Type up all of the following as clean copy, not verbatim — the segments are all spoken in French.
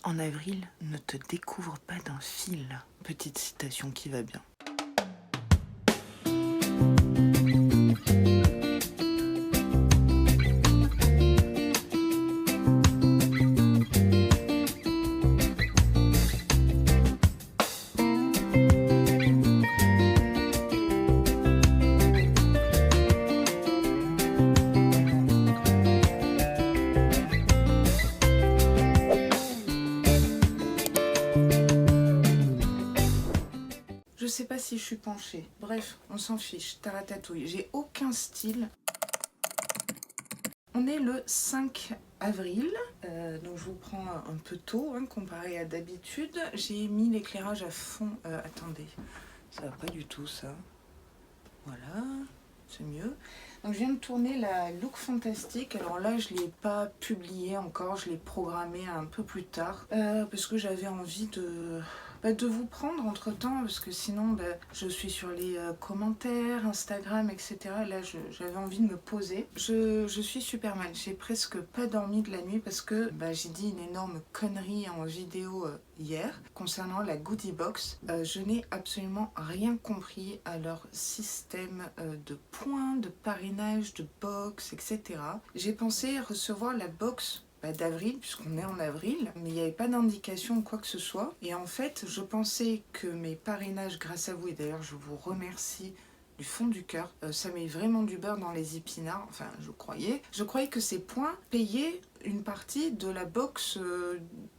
En avril, ne te découvre pas d'un fil. Petite citation qui va bien. Je sais pas si je suis penchée. Bref, on s'en fiche. Taratatouille. J'ai aucun style. On est le 5 avril, donc je vous prends un peu tôt comparé à d'habitude. J'ai mis l'éclairage à fond. Attendez, ça va pas du tout ça. Voilà, c'est mieux. Donc je viens de tourner la Look Fantastique. Alors là, je ne l'ai pas publié encore, je l'ai programmé un peu plus tard parce que j'avais envie de vous prendre entre temps, parce que sinon je suis sur les commentaires, Instagram, etc. Là j'avais envie de me poser. Je suis super mal, j'ai presque pas dormi de la nuit parce que j'ai dit une énorme connerie en vidéo hier concernant la Goodie Box. Je n'ai absolument rien compris à leur système de points, de parrainage, de box, etc. J'ai pensé recevoir la box d'avril, puisqu'on est en avril, mais il n'y avait pas d'indication ou quoi que ce soit. Et en fait, je pensais que mes parrainages, grâce à vous, et d'ailleurs je vous remercie du fond du cœur, ça met vraiment du beurre dans les épinards, enfin je croyais que ces points payaient une partie de la box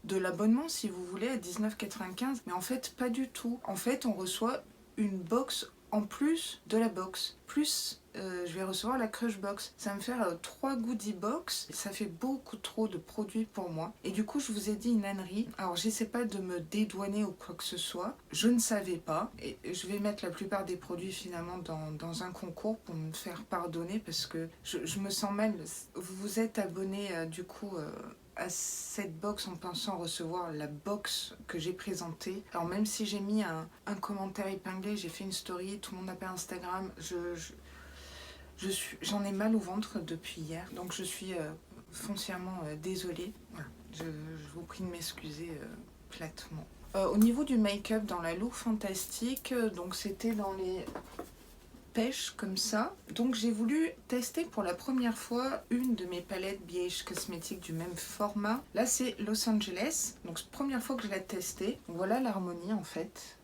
de l'abonnement, si vous voulez, à 19,95, mais en fait pas du tout. En fait, on reçoit une box en plus de la box, plus je vais recevoir la Crush Box. Ça va me faire 3 goodie box, ça fait beaucoup trop de produits pour moi. Et du coup, je vous ai dit une ânerie. Alors, j'essaie pas de me dédouaner ou quoi que ce soit. Je ne savais pas. Et je vais mettre la plupart des produits finalement dans un concours pour me faire pardonner parce que je me sens mal. Vous êtes abonné du coup à cette box en pensant recevoir la box que j'ai présentée. Alors même si j'ai mis un commentaire épinglé, j'ai fait une story, tout le monde n'a pas Instagram, j'en ai mal au ventre depuis hier, donc je suis foncièrement désolée. Voilà. Je vous prie de m'excuser platement. Au niveau du make-up dans la Look Fantastique, donc c'était dans les pêche comme ça. Donc j'ai voulu tester pour la première fois une de mes palettes BH Cosmetics du même format. Là c'est Los Angeles, donc première fois que je l'ai testée. Voilà l'harmonie en fait.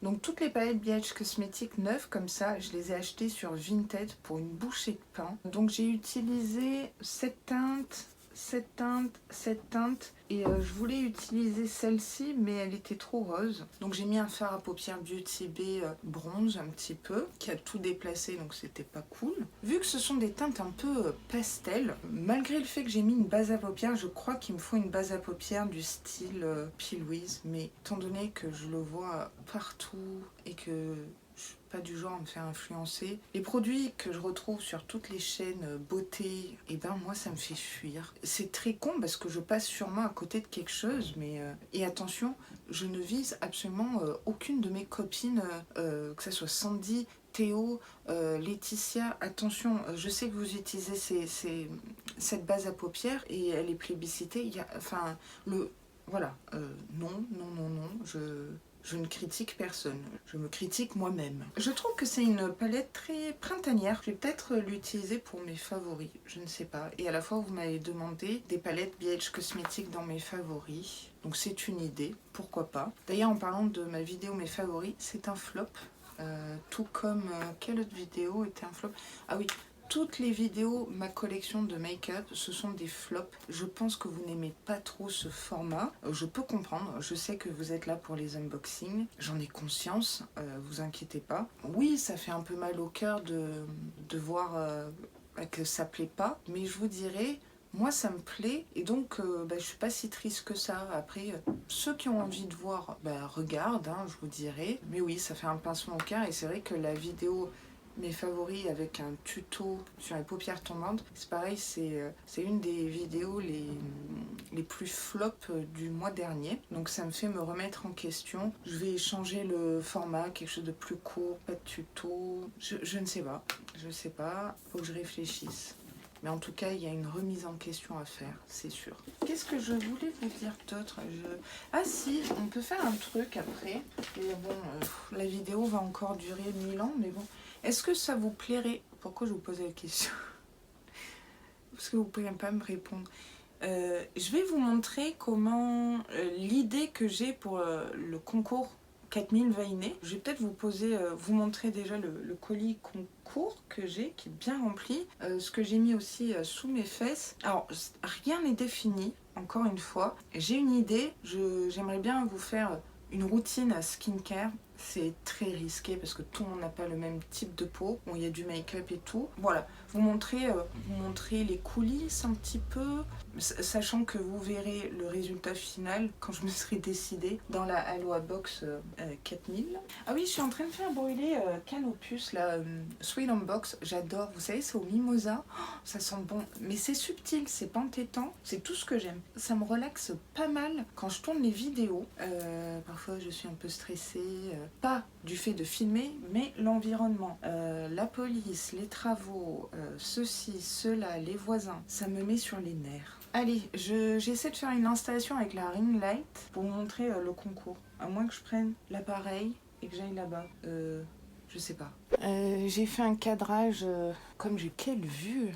Donc toutes les palettes BH Cosmetics neuves comme ça, je les ai achetées sur Vinted pour une bouchée de pain. Donc j'ai utilisé cette teinte, cette teinte et je voulais utiliser celle-ci mais elle était trop rose, donc j'ai mis un fard à paupières Beauty Bay bronze un petit peu qui a tout déplacé, donc c'était pas cool. Vu que ce sont des teintes un peu pastel, malgré le fait que j'ai mis une base à paupières, je crois qu'il me faut une base à paupières du style P. Louise, mais étant donné que je le vois partout et que je suis pas du genre à me faire influencer. Les produits que je retrouve sur toutes les chaînes beauté, et ben moi ça me fait fuir. C'est très con parce que je passe sûrement à côté de quelque chose, mais et attention, je ne vise absolument aucune de mes copines, que ce soit Sandy, Théo, Laetitia. Attention, je sais que vous utilisez cette base à paupières et elle est plébiscitée. Voilà, non, je ne critique personne, je me critique moi-même. Je trouve que c'est une palette très printanière. Je vais peut-être l'utiliser pour mes favoris, je ne sais pas. Et à la fois, vous m'avez demandé des palettes BH Cosmetics dans mes favoris. Donc c'est une idée, pourquoi pas. D'ailleurs, en parlant de ma vidéo mes favoris, c'est un flop. Tout comme... quelle autre vidéo était un flop? Ah oui, toutes les vidéos, ma collection de make-up, ce sont des flops. Je pense que vous n'aimez pas trop ce format. Je peux comprendre, je sais que vous êtes là pour les unboxings. J'en ai conscience, vous inquiétez pas. Oui, ça fait un peu mal au cœur de voir que ça plaît pas. Mais je vous dirais, moi ça me plaît et donc je suis pas si triste que ça. Après, ceux qui ont envie de voir, regardent, je vous dirais. Mais oui, ça fait un pincement au cœur et c'est vrai que la vidéo... Mes favoris avec un tuto sur les paupières tombantes, c'est pareil, c'est une des vidéos les plus flop du mois dernier. Donc ça me fait me remettre en question. Je vais changer le format, quelque chose de plus court, pas de tuto. Je ne sais pas, faut que je réfléchisse. Mais en tout cas, il y a une remise en question à faire, c'est sûr. Qu'est-ce que je voulais vous dire d'autre? Ah si, on peut faire un truc après. Mais bon, la vidéo va encore durer 1000 ans, mais bon. Est-ce que ça vous plairait? Pourquoi je vous posais la question? Parce que vous ne pouvez pas me répondre. Je vais vous montrer comment l'idée que j'ai pour le concours 4000 Vainé. Je vais peut-être vous montrer déjà le colis concours que j'ai, qui est bien rempli. Ce que j'ai mis aussi sous mes fesses. Alors, rien n'est défini, encore une fois. J'ai une idée, j'aimerais bien vous faire une routine skincare. C'est très risqué parce que tout le monde n'a pas le même type de peau. Bon, il y a du make-up et tout. Voilà, vous montrer les coulisses un petit peu, sachant que vous verrez le résultat final quand je me serai décidée dans la Aloha Box 4000. Ah oui, je suis en train de faire brûler Canopus, la Sweet on Box. J'adore, vous savez, c'est au mimosa. Oh, ça sent bon, mais c'est subtil, c'est pas entêtant. C'est tout ce que j'aime. Ça me relaxe pas mal quand je tourne les vidéos. Parfois, je suis un peu stressée. Pas du fait de filmer, mais l'environnement, la police, les travaux, ceci, cela, les voisins, ça me met sur les nerfs. Allez, j'essaie de faire une installation avec la ring light pour vous montrer le concours. À moins que je prenne l'appareil et que j'aille là-bas. Je sais pas. J'ai fait un cadrage, comme j'ai quelle vue!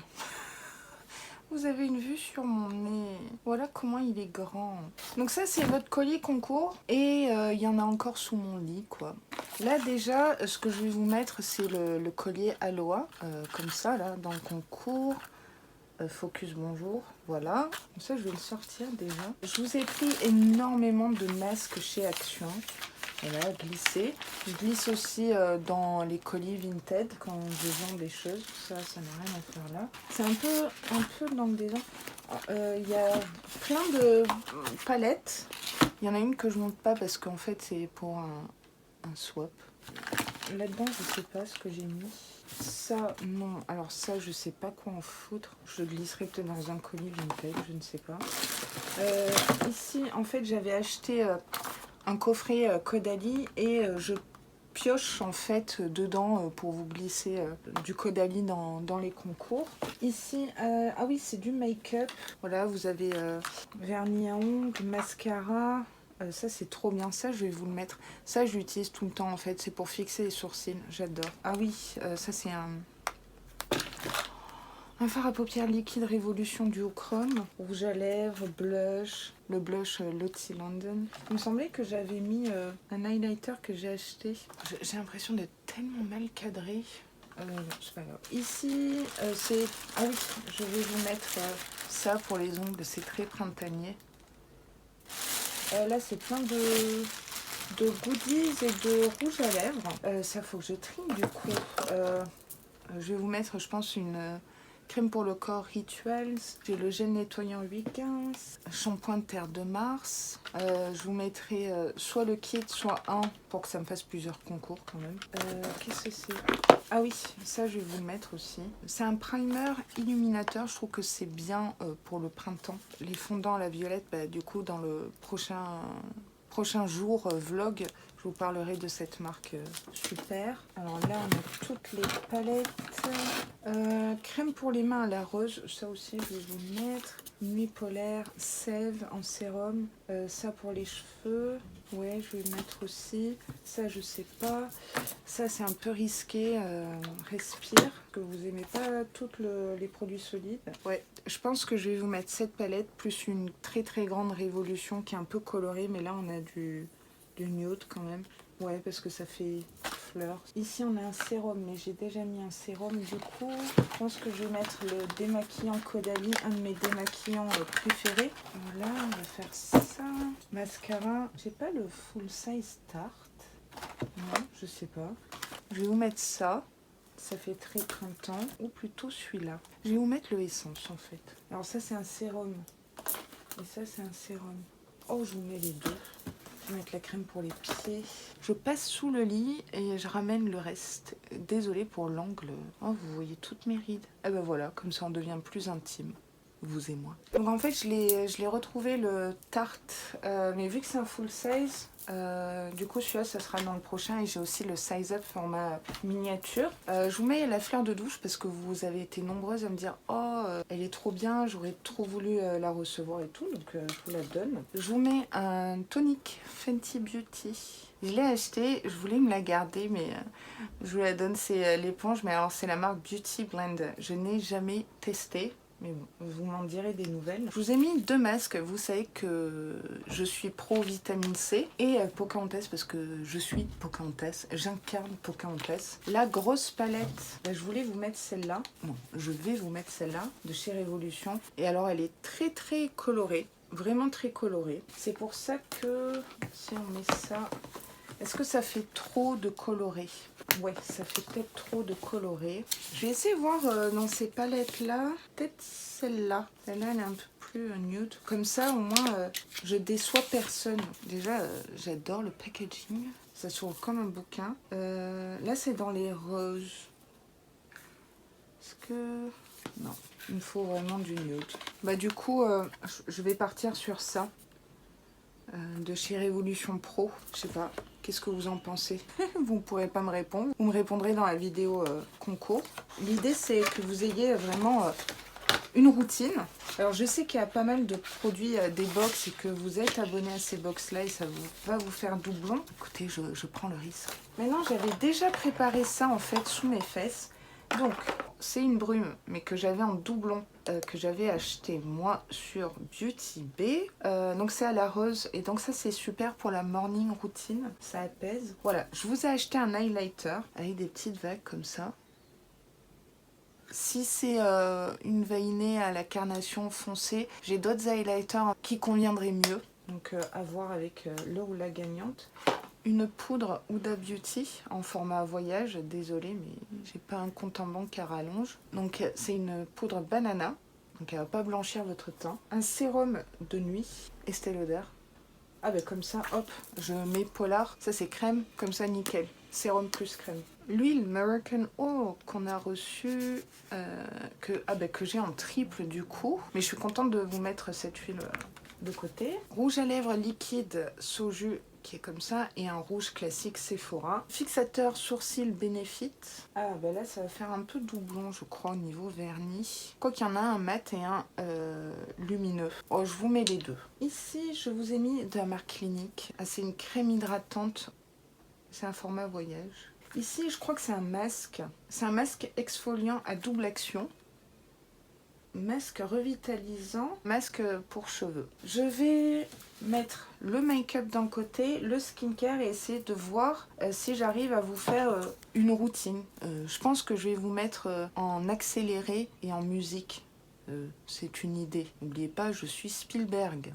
Vous avez une vue sur mon nez. Voilà comment il est grand. Donc ça, c'est votre collier concours. Et il y en a encore sous mon lit, quoi. Là, déjà, ce que je vais vous mettre, c'est le collier Aloha. Comme ça, là, dans le concours. Focus, bonjour. Voilà. Comme ça, je vais le sortir déjà. Je vous ai pris énormément de masques chez Action. Voilà, glisser. Je glisse aussi dans les colis Vinted quand je vends des choses. Ça n'a rien à faire là. C'est un peu dans le désordre. Il y a plein de palettes. Il y en a une que je monte pas parce qu'en fait c'est pour un swap. Là-dedans, je sais pas ce que j'ai mis. Ça, non. Alors ça, je sais pas quoi en foutre. Je le glisserai peut-être dans un colis Vinted, je ne sais pas. Ici, en fait, j'avais acheté un coffret Caudalie et je pioche en fait dedans pour vous glisser du Caudalie dans les concours. Ici, ah oui, c'est du make-up. Voilà, vous avez vernis à ongles, mascara. Ça c'est trop bien, ça je vais vous le mettre. Ça je l'utilise tout le temps en fait, c'est pour fixer les sourcils, j'adore. Ah oui, ça c'est un fard à paupières liquide Révolution Duochrome, rouge à lèvres, blush, le blush Lottie London. Il me semblait que j'avais mis un highlighter que j'ai acheté. J'ai l'impression d'être tellement mal cadrée. C'est pas grave. Ici, c'est... Ah oui, je vais vous mettre ça pour les ongles, c'est très printanier. Là, c'est plein de goodies et de rouge à lèvres. Ça, faut que je trie du coup. Je vais vous mettre, je pense, une crème pour le corps Rituals. J'ai le gel nettoyant 815. Shampoing de terre de Mars. Je vous mettrai soit le kit, soit un pour que ça me fasse plusieurs concours quand même. Qu'est-ce que c'est? Ah oui, ça je vais vous le mettre aussi. C'est un primer illuminateur, je trouve que c'est bien pour le printemps. Les fondants à la violette, bah, du coup dans le prochain jour vlog, je vous parlerai de cette marque super. Alors là on a toutes les palettes. Crème pour les mains à la rose, ça aussi je vais vous le mettre. Nuit polaire, sève en sérum, ça pour les cheveux. Ouais, je vais le mettre aussi. Ça, je sais pas. Ça, c'est un peu risqué. Respire, que vous aimez pas tous les produits solides. Ouais, je pense que je vais vous mettre cette palette, plus une très très grande Révolution qui est un peu colorée. Mais là, on a du nude quand même. Ouais, parce que ça fait fleurs. Ici, on a un sérum, mais j'ai déjà mis un sérum. Du coup, je pense que je vais mettre le démaquillant Caudalie, un de mes démaquillants préférés. Voilà, on va faire ça. Mascara. J'ai pas le full size Tarte. Non, je sais pas. Je vais vous mettre ça. Ça fait très printemps. Ou plutôt celui-là. Je vais vous mettre le Essence, en fait. Alors ça, c'est un sérum. Et ça, c'est un sérum. Oh, je vous mets les deux. Je vais mettre la crème pour les pieds. Je passe sous le lit et je ramène le reste. Désolée pour l'angle. Oh, vous voyez toutes mes rides. Et ben voilà, comme ça on devient plus intime. vous et moi. Donc en fait, je l'ai retrouvé le Tarte, mais vu que c'est un full size, du coup celui-là ça sera dans le prochain, et j'ai aussi le size up format miniature. Je vous mets la fleur de douche parce que vous avez été nombreuses à me dire oh elle est trop bien, j'aurais trop voulu la recevoir et tout, donc je vous la donne. Je vous mets un tonic Fenty Beauty. Je l'ai acheté, je voulais me la garder, mais je vous la donne, c'est l'éponge, mais alors c'est la marque Beauty Blend. Je n'ai jamais testé. Mais bon, vous m'en direz des nouvelles. Je vous ai mis 2 masques. Vous savez que je suis pro vitamine C et Pocahontas parce que je suis Pocahontas. J'incarne Pocahontas. La grosse palette, je voulais vous mettre celle-là. Non, je vais vous mettre celle-là de chez Révolution. Et alors, elle est très très colorée. Vraiment très colorée. C'est pour ça que si on met ça... Est-ce que ça fait trop de coloré? Ouais, ça fait peut-être trop de coloré. Je vais essayer de voir dans ces palettes-là. Peut-être celle-là. Celle-là, elle est un peu plus nude. Comme ça, au moins, je déçois personne. Déjà, j'adore le packaging. Ça s'ouvre comme un bouquin. Là, c'est dans les roses. Est-ce que... Non, il me faut vraiment du nude. Bah du coup, je vais partir sur ça. De chez Révolution Pro. Je sais pas. Qu'est-ce que vous en pensez? Vous ne pourrez pas me répondre. Vous me répondrez dans la vidéo concours. L'idée, c'est que vous ayez vraiment une routine. Alors, je sais qu'il y a pas mal de produits, des box, et que vous êtes abonné à ces box-là et ça va vous faire doublon. Écoutez, je prends le risque. Maintenant, j'avais déjà préparé ça, en fait, sous mes fesses. Donc, c'est une brume, mais que j'avais en doublon, que j'avais acheté moi sur Beauty Bay. Donc c'est à la rose, et donc ça c'est super pour la morning routine, ça apaise. Voilà, je vous ai acheté un highlighter avec des petites vagues comme ça. Si c'est une veinée à la carnation foncée, j'ai d'autres highlighters qui conviendraient mieux. Donc à voir avec le ou la gagnante. Une poudre Huda Beauty en format voyage. Désolée, mais j'ai pas un compte en banque à rallonge. Donc c'est une poudre banana. Donc elle va pas blanchir votre teint. Un sérum de nuit Estée Lauder. Ah ben comme ça, hop, je mets Polar. Ça c'est crème, comme ça nickel. Sérum plus crème. L'huile American Eau qu'on a reçue, que j'ai en triple du coup. Mais je suis contente de vous mettre cette huile de côté. Rouge à lèvres liquide Soju qui est comme ça, et un rouge classique Sephora. Fixateur sourcil Benefit. Ah bah là ça va faire un peu doublon je crois au niveau vernis. Quoi qu'il y en a un mat et un lumineux. Oh, je vous mets les deux. Ici je vous ai mis de la marque Clinique. Ah, c'est une crème hydratante. C'est un format voyage. Ici je crois que c'est un masque. C'est un masque exfoliant à double action. Masque revitalisant, masque pour cheveux. Je vais mettre le make-up d'un côté, le skincare, et essayer de voir si j'arrive à vous faire une routine. Je pense que je vais vous mettre en accéléré et en musique. C'est une idée. N'oubliez pas, je suis Spielberg.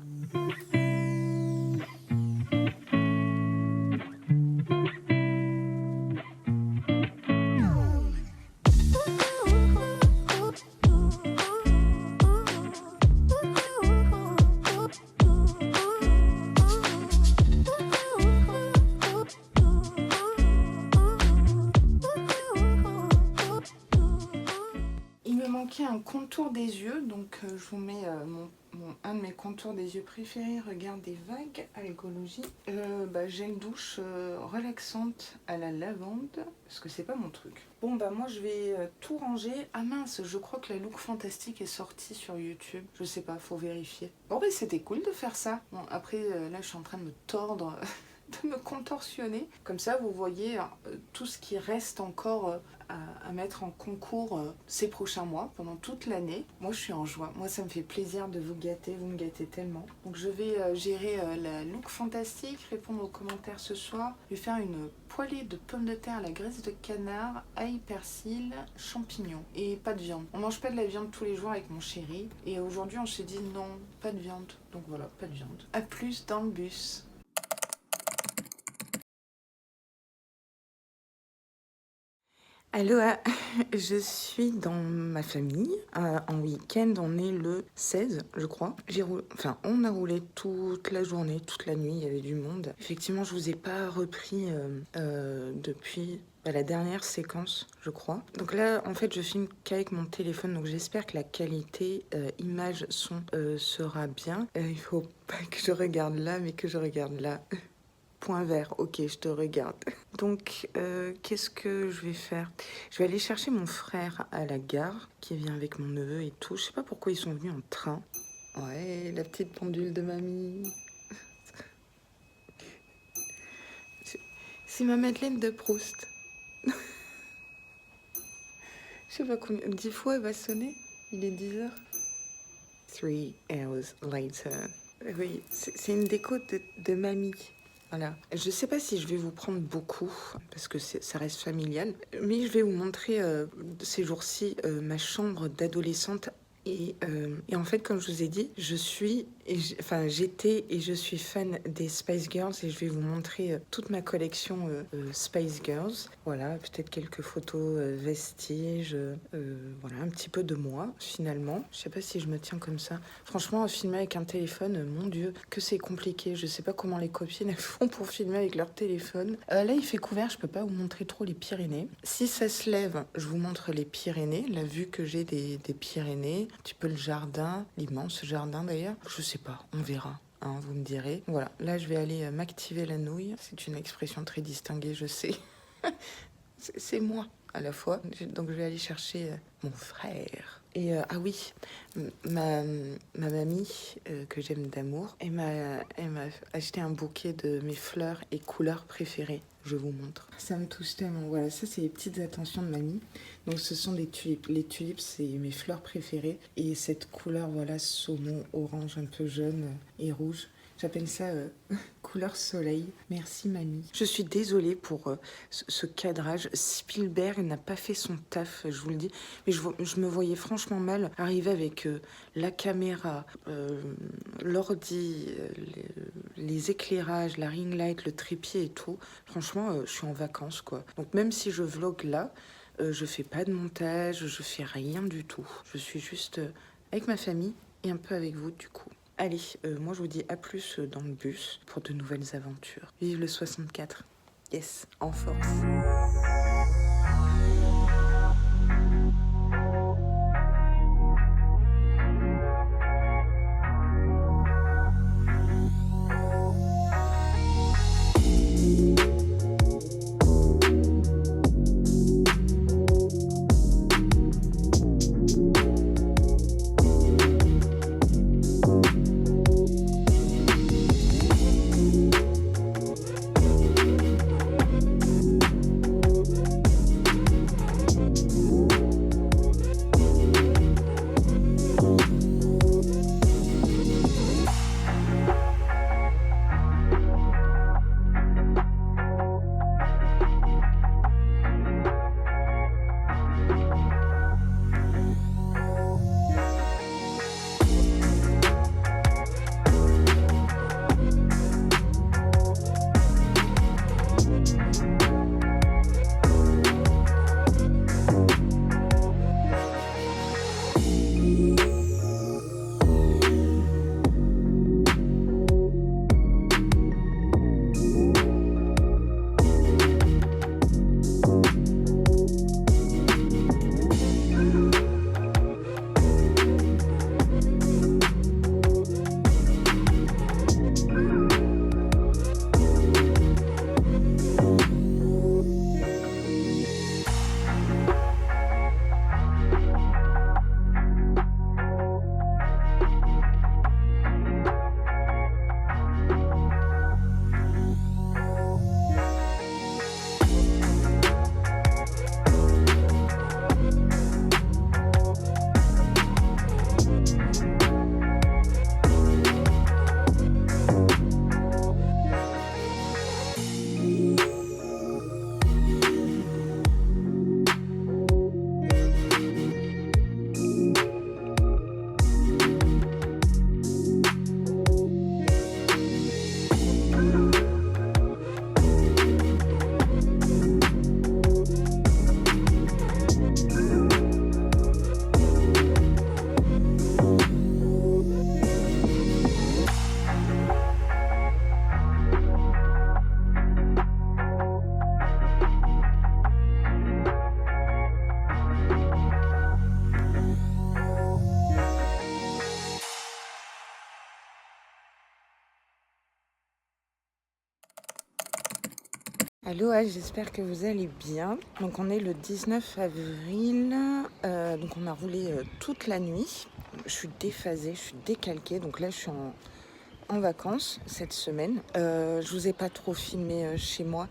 Un contour des yeux, donc je vous mets un de mes contours des yeux préférés. Regardez, vague à l'écologie. Gel douche relaxante à la lavande, parce que c'est pas mon truc. Bon bah moi je vais tout ranger. Ah mince, je crois que la look fantastique est sortie sur YouTube. Je sais pas, faut vérifier. Bon bah c'était cool de faire ça. Bon après là je suis en train de me tordre. De me contorsionner. Comme ça, vous voyez tout ce qui reste encore à mettre en concours ces prochains mois, pendant toute l'année. Moi, je suis en joie. Moi, ça me fait plaisir de vous gâter. Vous me gâtez tellement. Donc, je vais gérer la look fantastique, répondre aux commentaires ce soir. Je vais faire une poêlée de pommes de terre à la graisse de canard, ail, persil, champignons et pas de viande. On mange pas de la viande tous les jours avec mon chéri. Et aujourd'hui, on s'est dit non, pas de viande. Donc voilà, pas de viande. À plus dans le bus. Aloha, je suis dans ma famille en week-end, on est le 16 je crois. On a roulé toute la journée, toute la nuit, il y avait du monde. Effectivement je vous ai pas repris depuis la dernière séquence, je crois. Donc là, en fait, je filme qu'avec mon téléphone, donc j'espère que la qualité image-son sera bien. Il faut pas que je regarde là, mais que je regarde là. Point vert, ok, je te regarde. Donc, qu'est-ce que je vais faire? Je vais aller chercher mon frère à la gare, qui vient avec mon neveu et tout. Je sais pas pourquoi ils sont venus en train. Ouais, la petite pendule de mamie. C'est ma Madeleine de Proust. Je sais pas combien, 10 fois elle va sonner. Il est 10 heures. 3 hours later. Oui, c'est une déco de mamie. Voilà. Je sais pas si je vais vous prendre beaucoup, parce que ça reste familial, mais je vais vous montrer ces jours-ci ma chambre d'adolescente. Et en fait, comme je vous ai dit, j'étais et je suis fan des Spice Girls et je vais vous montrer toute ma collection Spice Girls. Voilà, peut-être quelques photos vestiges, voilà, un petit peu de moi finalement. Je sais pas si je me tiens comme ça. Franchement, filmer avec un téléphone, mon Dieu, que c'est compliqué. Je sais pas comment les copines elles font pour filmer avec leur téléphone. Là, il fait couvert, je peux pas vous montrer trop les Pyrénées. Si ça se lève, je vous montre les Pyrénées, la vue que j'ai des Pyrénées. Un petit peu le jardin, l'immense jardin d'ailleurs. Je sais pas, on verra. Hein, vous me direz. Voilà, là je vais aller m'activer la nouille. C'est une expression très distinguée, je sais. C'est moi à la fois. Donc je vais aller chercher mon frère. Et ah oui, ma mamie, que j'aime d'amour, elle m'a acheté un bouquet de mes fleurs et couleurs préférées. Je vous montre. Ça me touche tellement. Voilà, ça c'est les petites attentions de mamie. Donc ce sont des tulipes. Les tulipes, c'est mes fleurs préférées. Et cette couleur, voilà, saumon, orange, un peu jaune et rouge. J'appelle ça couleur soleil. Merci mamie. Je suis désolée pour ce cadrage. Spielberg n'a pas fait son taf, je vous le dis. Mais je me voyais franchement mal arriver avec la caméra, l'ordi, les éclairages, la ring light, le trépied et tout. Franchement, je suis en vacances, quoi. Donc même si je vlog là, je fais pas de montage, je fais rien du tout. Je suis juste avec ma famille et un peu avec vous, du coup. Allez, moi je vous dis à plus dans le bus pour de nouvelles aventures. Vive le 64. Yes, en force. Aloha, j'espère que vous allez bien. Donc on est le 19 avril, donc on a roulé toute la nuit. Je suis déphasée, je suis décalquée, donc là je suis en vacances cette semaine. Je vous ai pas trop filmé chez moi.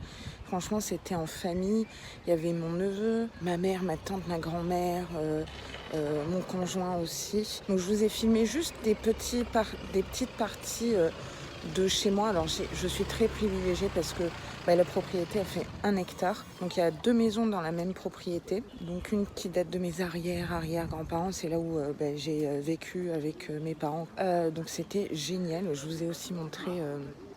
Franchement, c'était en famille. Il y avait mon neveu, ma mère, ma tante, ma grand-mère, mon conjoint aussi. Donc je vous ai filmé juste des petites parties de chez moi. Alors je suis très privilégiée parce que la propriété a fait 1 hectare. Donc il y a 2 maisons dans la même propriété. Donc une qui date de mes arrière-grands-parents. C'est là où j'ai vécu avec mes parents. Donc c'était génial. Je vous ai aussi montré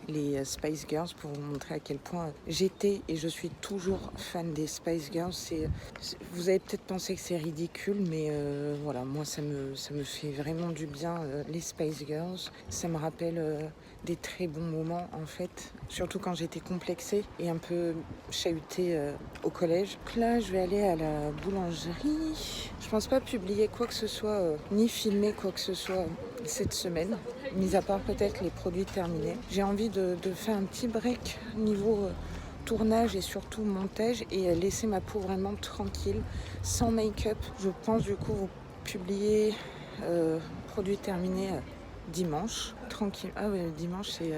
les Spice Girls pour vous montrer à quel point j'étais et je suis toujours fan des Spice Girls. Vous avez peut-être pensé que c'est ridicule, mais voilà, moi ça me fait vraiment du bien, les Spice Girls. Ça me rappelle des très bons moments en fait, surtout quand j'étais complexée et un peu chahutée au collège. Donc là, je vais aller à la boulangerie. Je pense pas publier quoi que ce soit, ni filmer quoi que ce soit cette semaine, mis à part peut-être les produits terminés. J'ai envie de faire un petit break niveau tournage et surtout montage et laisser ma peau vraiment tranquille, sans make-up. Je pense du coup vous publier produits terminés dimanche, tranquille. Ah ouais, dimanche c'est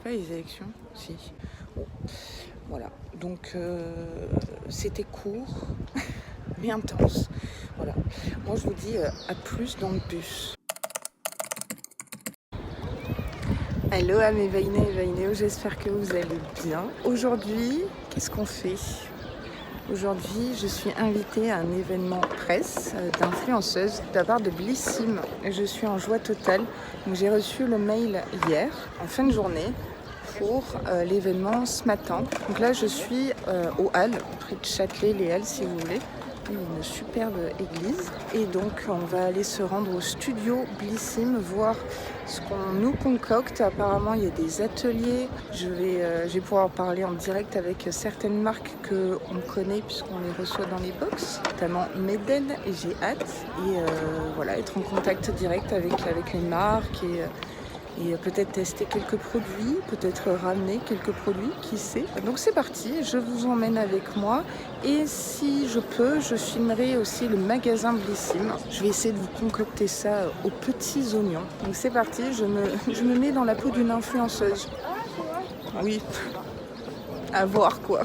pas les élections? Si. Bon, voilà. Donc c'était court, mais intense. Voilà. Moi je vous dis à plus dans le bus. Hello à mes Vainé et Vainéo, j'espère que vous allez bien. Aujourd'hui, qu'est-ce qu'on fait? Aujourd'hui, je suis invitée à un événement presse d'influenceuse de la part de Blissim. Je suis en joie totale. Donc, j'ai reçu le mail hier, en fin de journée, pour l'événement ce matin. Donc là, je suis aux Halles, près de Châtelet, les Halles si vous voulez. Une superbe église et donc on va aller se rendre au studio Blissim, voir ce qu'on nous concocte. Apparemment il y a des ateliers, je vais pouvoir parler en direct avec certaines marques qu'on connaît puisqu'on les reçoit dans les box, notamment Meden, et j'ai hâte et voilà, être en contact direct avec les marques et peut-être tester quelques produits, peut-être ramener quelques produits, qui sait. Donc c'est parti, je vous emmène avec moi et si je peux, je filmerai aussi le magasin Blissim. Je vais essayer de vous concocter ça aux petits oignons. Donc c'est parti, je me mets dans la peau d'une influenceuse. Oui, à voir quoi.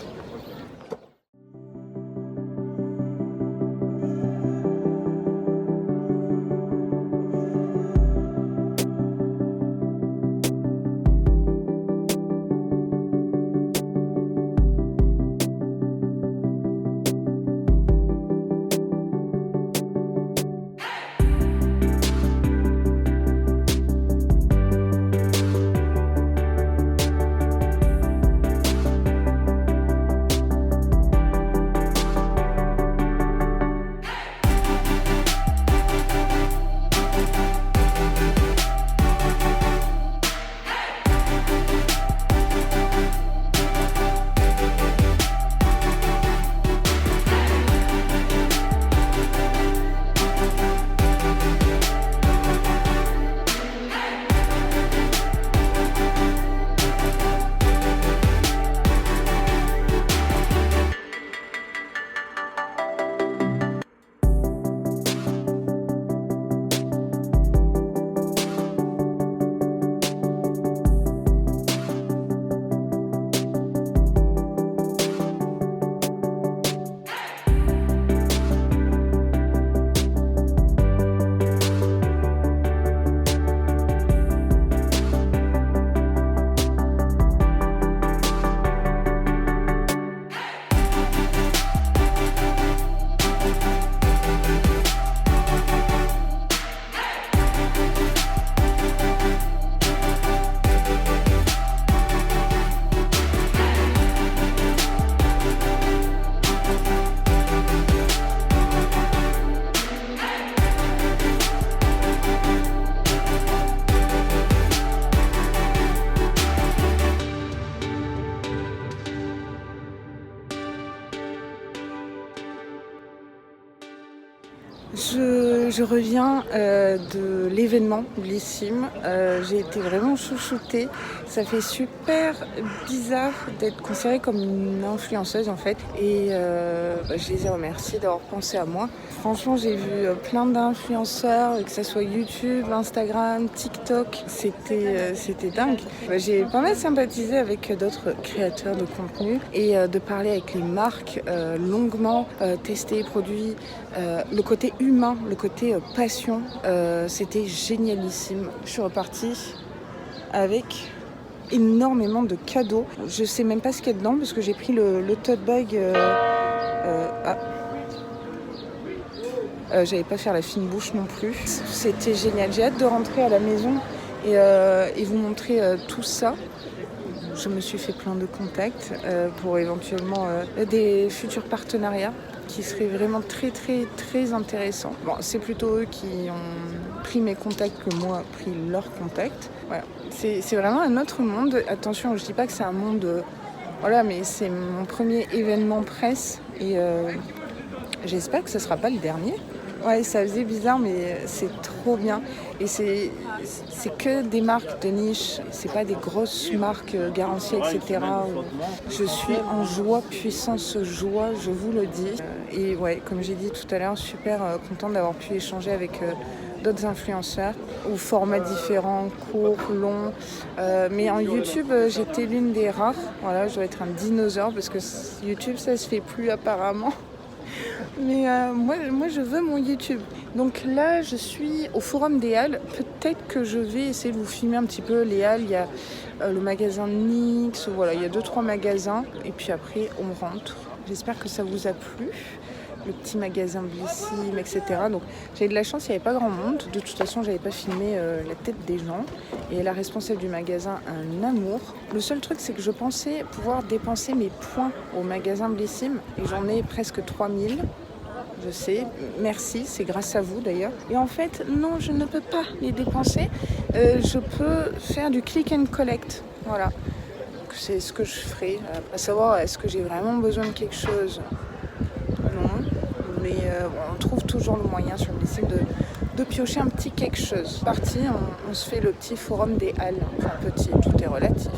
Je reviens de l'événement Blissim. J'ai été vraiment chouchoutée. Ça fait super bizarre d'être considérée comme une influenceuse en fait. Et je les ai remerciés d'avoir pensé à moi. Franchement, j'ai vu plein d'influenceurs, que ce soit YouTube, Instagram, TikTok. C'était dingue. J'ai pas mal sympathisé avec d'autres créateurs de contenu et de parler avec les marques longuement, tester les produits, le côté humain, le côté passion, c'était génialissime. Je suis repartie avec énormément de cadeaux. Je sais même pas ce qu'il y a dedans parce que j'ai pris le tote bag. J'allais pas faire la fine bouche non plus. C'était génial. J'ai hâte de rentrer à la maison et vous montrer tout ça. Je me suis fait plein de contacts pour éventuellement des futurs partenariats qui seraient vraiment très très très intéressants. Bon, c'est plutôt eux qui ont pris mes contacts que moi pris leurs contacts. Voilà. C'est vraiment un autre monde. Attention, je dis pas que c'est un monde... voilà, mais c'est mon premier événement presse et j'espère que ce sera pas le dernier. Ouais, ça faisait bizarre, mais c'est trop bien. Et c'est que des marques de niche, c'est pas des grosses marques garanties, etc. Je suis en joie, puissance joie, je vous le dis. Et ouais, comme j'ai dit tout à l'heure, super contente d'avoir pu échanger avec d'autres influenceurs, aux formats différents, courts, longs. Mais en YouTube, j'étais l'une des rares. Voilà, je dois être un dinosaure parce que YouTube, ça se fait plus apparemment. Mais moi, je veux mon YouTube. Donc là, je suis au Forum des Halles. Peut-être que je vais essayer de vous filmer un petit peu les Halles. Il y a le magasin NYX. Voilà, il y a 2-3 magasins. Et puis après, on rentre. J'espère que ça vous a plu. Le petit magasin Blissim, etc. Donc j'ai eu de la chance, il n'y avait pas grand monde. De toute façon, j'avais pas filmé la tête des gens. Et la responsable du magasin, un amour. Le seul truc, c'est que je pensais pouvoir dépenser mes points au magasin Blissim. Et j'en ai presque 3000. Je sais, merci, c'est grâce à vous d'ailleurs. Et en fait, non, je ne peux pas les dépenser. Je peux faire du click and collect. Voilà. C'est ce que je ferai. À savoir, est-ce que j'ai vraiment besoin de quelque chose ? Non. Mais on trouve toujours le moyen sur Blissim de piocher un petit quelque chose. Parti, on se fait le petit forum des Halles. Enfin, petit, tout est relatif.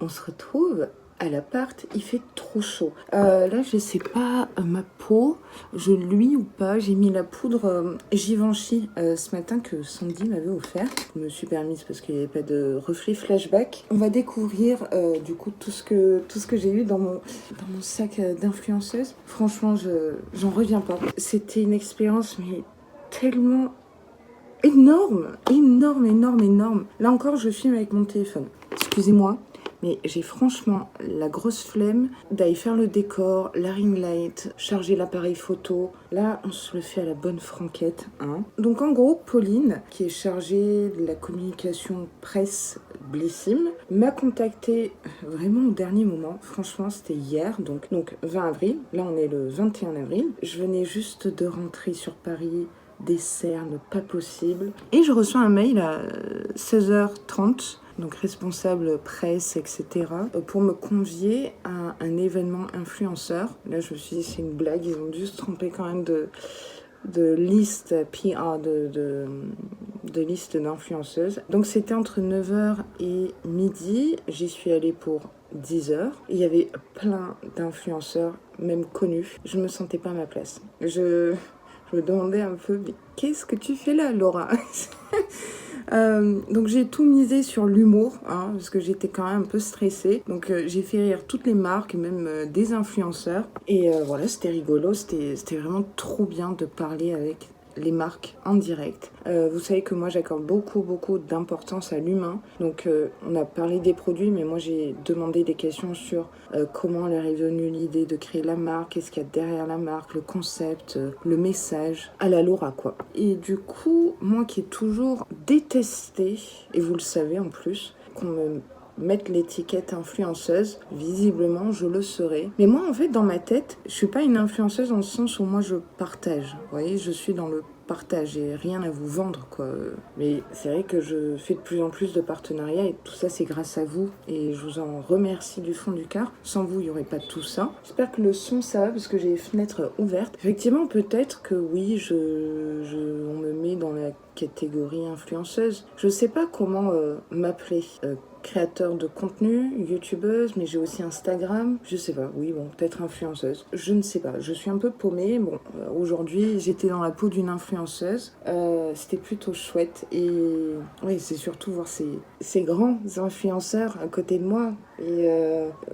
On se retrouve à l'appart, il fait trop chaud. Là, je sais pas, ma peau, je luis ou pas. J'ai mis la poudre Givenchy ce matin que Sandy m'avait offert. Je me suis permise parce qu'il n'y avait pas de reflet flashback. On va découvrir du coup tout ce que j'ai eu dans mon sac d'influenceuse. Franchement, j'en reviens pas. C'était une expérience mais tellement énorme. Là encore, je filme avec mon téléphone. Excusez-moi. Mais j'ai franchement la grosse flemme d'aller faire le décor, la ring light, charger l'appareil photo. Là, on se le fait à la bonne franquette. Hein. Donc en gros, Pauline, qui est chargée de la communication presse Blissim, m'a contactée vraiment au dernier moment. Franchement, c'était hier, donc 20 avril. Là, on est le 21 avril. Je venais juste de rentrer sur Paris. Des cernes, pas possible. Et je reçois un mail à 16h30, donc responsable presse, etc., pour me convier à un événement influenceur. Là, je me suis dit, c'est une blague, ils ont dû se tromper quand même de liste PR, de liste d'influenceuses. Donc, c'était entre 9h et midi. J'y suis allée pour 10h. Il y avait plein d'influenceurs, même connus. Je me sentais pas à ma place. Je me demandais un peu, mais qu'est-ce que tu fais là, Laura? Donc j'ai tout misé sur l'humour, hein, parce que j'étais quand même un peu stressée. Donc j'ai fait rire toutes les marques, même des influenceurs. Et voilà, c'était rigolo, c'était vraiment trop bien de parler avec les marques en direct. Vous savez que moi j'accorde beaucoup d'importance à l'humain. Donc on a parlé des produits, mais moi j'ai demandé des questions sur comment leur est venue l'idée de créer la marque, qu'est-ce qu'il y a derrière la marque, le concept, le message, à la Laura quoi. Et du coup, moi qui ai toujours détesté, et vous le savez en plus, qu'on me mettre l'étiquette influenceuse, visiblement je le serai. Mais moi en fait dans ma tête, je suis pas une influenceuse dans le sens où moi je partage. Vous voyez, je suis dans le partage et rien à vous vendre quoi. Mais c'est vrai que je fais de plus en plus de partenariats et tout ça c'est grâce à vous et je vous en remercie du fond du cœur. Sans vous il n'y aurait pas tout ça. J'espère que le son ça va parce que j'ai les fenêtres ouvertes. Effectivement peut-être que oui on me met dans la catégorie influenceuse. Je sais pas comment m'appeler. Créateur de contenu, youtubeuse, mais j'ai aussi Instagram, je sais pas, oui bon, peut-être influenceuse, je ne sais pas, je suis un peu paumée, bon, aujourd'hui j'étais dans la peau d'une influenceuse, c'était plutôt chouette, et oui, c'est surtout voir ces grands influenceurs à côté de moi, et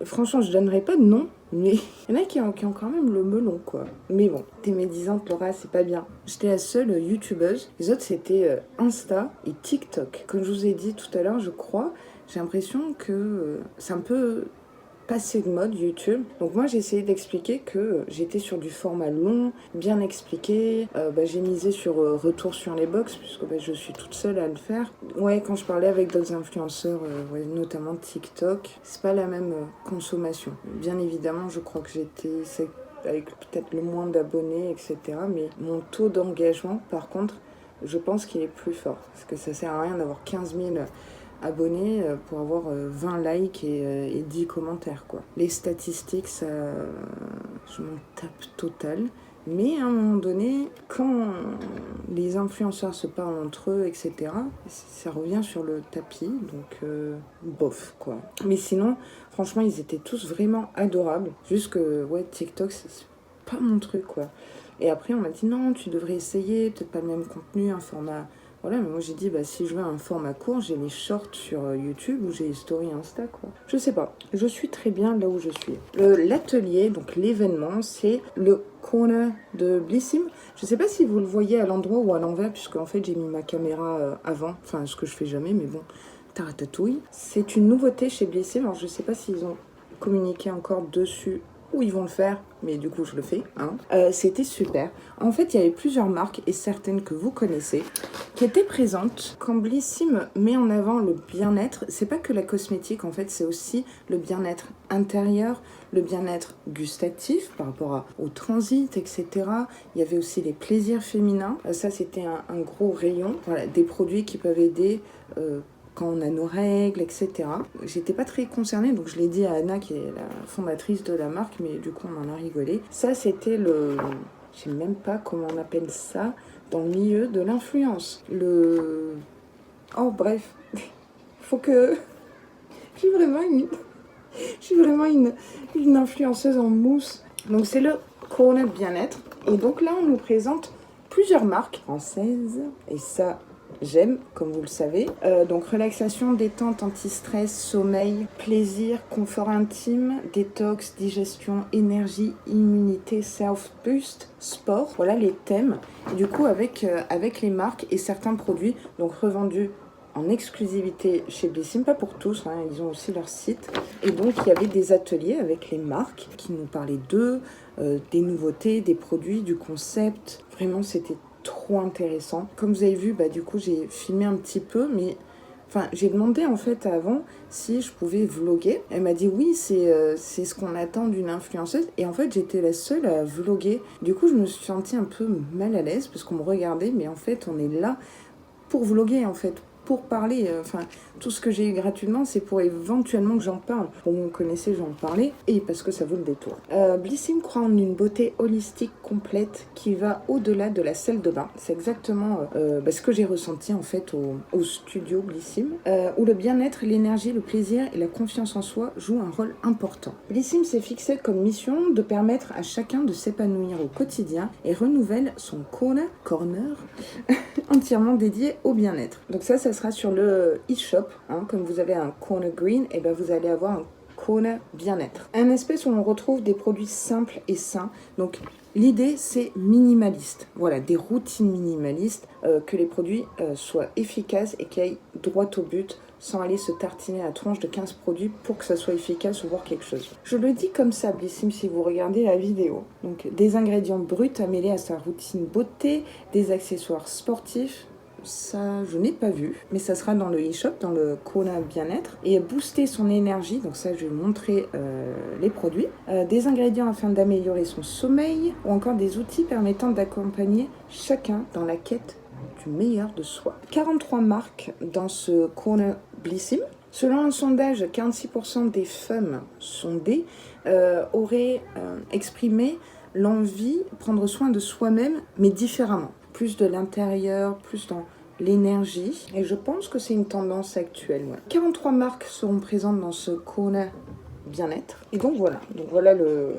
franchement je donnerai pas de nom, mais il y en a qui ont quand même le melon, quoi. Mais bon, t'es médisante, Laura, c'est pas bien. J'étais la seule youtubeuse. Les autres, c'était Insta et TikTok. Comme je vous ai dit tout à l'heure, je crois, j'ai l'impression que c'est un peu passé de mode, YouTube. Donc moi, j'ai essayé d'expliquer que j'étais sur du format long, bien expliqué. J'ai misé sur retour sur les box, puisque je suis toute seule à le faire. Ouais, quand je parlais avec d'autres influenceurs, notamment TikTok, c'est pas la même consommation. Bien évidemment, je crois que c'est avec peut-être le moins d'abonnés, etc. Mais mon taux d'engagement, par contre, je pense qu'il est plus fort. Parce que ça sert à rien d'avoir 15 000 abonnés pour avoir 20 likes et 10 commentaires quoi. Les statistiques, ça, je m'en tape total. Mais à un moment donné, quand les influenceurs se parlent entre eux, etc., ça revient sur le tapis, donc bof quoi. Mais sinon, franchement, ils étaient tous vraiment adorables. Juste que, ouais, TikTok, c'est pas mon truc quoi. Et après, on m'a dit non, tu devrais essayer, peut-être pas le même contenu, un format. Voilà, mais moi j'ai dit, si je veux un format court, j'ai les shorts sur YouTube ou j'ai les stories Insta, quoi. Je sais pas, je suis très bien là où je suis. L'atelier, donc l'événement, c'est le corner de Blissim. Je sais pas si vous le voyez à l'endroit ou à l'envers, puisque en fait j'ai mis ma caméra avant, enfin ce que je fais jamais, mais bon, taratatouille. C'est une nouveauté chez Blissim, alors je sais pas s'ils ont communiqué encore dessus où ils vont le faire, mais du coup je le fais. C'était super. En fait, il y avait plusieurs marques, et certaines que vous connaissez, qui étaient présentes. Quand Blissim met en avant le bien-être, c'est pas que la cosmétique, en fait, c'est aussi le bien-être intérieur, le bien-être gustatif par rapport au transit, etc. Il y avait aussi les plaisirs féminins. Ça, c'était un gros rayon. Voilà, des produits qui peuvent aider... quand on a nos règles, etc. J'étais pas très concernée, donc je l'ai dit à Anna, qui est la fondatrice de la marque, mais du coup on en a rigolé. Ça, c'était je sais même pas comment on appelle ça dans le milieu de l'influence. Oh, bref. Faut que... Je suis vraiment une influenceuse en mousse. Donc c'est le Corner Bien-être. Et donc là, on nous présente plusieurs marques françaises. Et ça... j'aime, comme vous le savez. Donc relaxation, détente, anti-stress, sommeil, plaisir, confort intime, détox, digestion, énergie, immunité, self-boost, sport. Voilà les thèmes. Et du coup, avec les marques et certains produits, donc revendus en exclusivité chez Blissim, pas pour tous, ils ont aussi leur site. Et donc, il y avait des ateliers avec les marques qui nous parlaient d'eux, des nouveautés, des produits, du concept. Vraiment, c'était trop intéressant. Comme vous avez vu, du coup, j'ai filmé un petit peu, mais... Enfin, j'ai demandé en fait avant si je pouvais vlogger. Elle m'a dit oui, c'est ce qu'on attend d'une influenceuse. Et en fait, j'étais la seule à vlogger. Du coup, je me suis sentie un peu mal à l'aise parce qu'on me regardait. Mais en fait, on est là pour vlogger, en fait, pour parler. Enfin, tout ce que j'ai eu gratuitement, c'est pour éventuellement que j'en parle. Bon, vous me connaissez, j'en parlais, et parce que ça vaut le détour. Blissim croit en une beauté holistique complète qui va au-delà de la salle de bain. C'est exactement ce que j'ai ressenti en fait au studio Blissim, où le bien-être, l'énergie, le plaisir et la confiance en soi jouent un rôle important. Blissim s'est fixé comme mission de permettre à chacun de s'épanouir au quotidien et renouvelle son corner entièrement dédié au bien-être. Donc ça sera sur le e-shop. Comme vous avez un corner green, et ben vous allez avoir un corner bien-être. Un espace où on retrouve des produits simples et sains. Donc l'idée, c'est minimaliste. Voilà, des routines minimalistes, que les produits soient efficaces et qui aillent droit au but, sans aller se tartiner la tronche de 15 produits pour que ça soit efficace ou voir quelque chose. Je le dis comme ça, Blissim, si vous regardez la vidéo. Donc, des ingrédients bruts à mêler à sa routine beauté, des accessoires sportifs. Ça, je n'ai pas vu, mais ça sera dans le e-shop, dans le corner bien-être. Et booster son énergie, donc ça, je vais vous montrer les produits. Des ingrédients afin d'améliorer son sommeil, ou encore des outils permettant d'accompagner chacun dans la quête du meilleur de soi. 43 marques dans ce corner Blissim. Selon un sondage, 46% des femmes sondées auraient exprimé l'envie de prendre soin de soi-même, mais différemment. Plus de l'intérieur, plus dans l'énergie. Et je pense que c'est une tendance actuelle. Ouais. 43 marques seront présentes dans ce corner bien-être. Et donc voilà le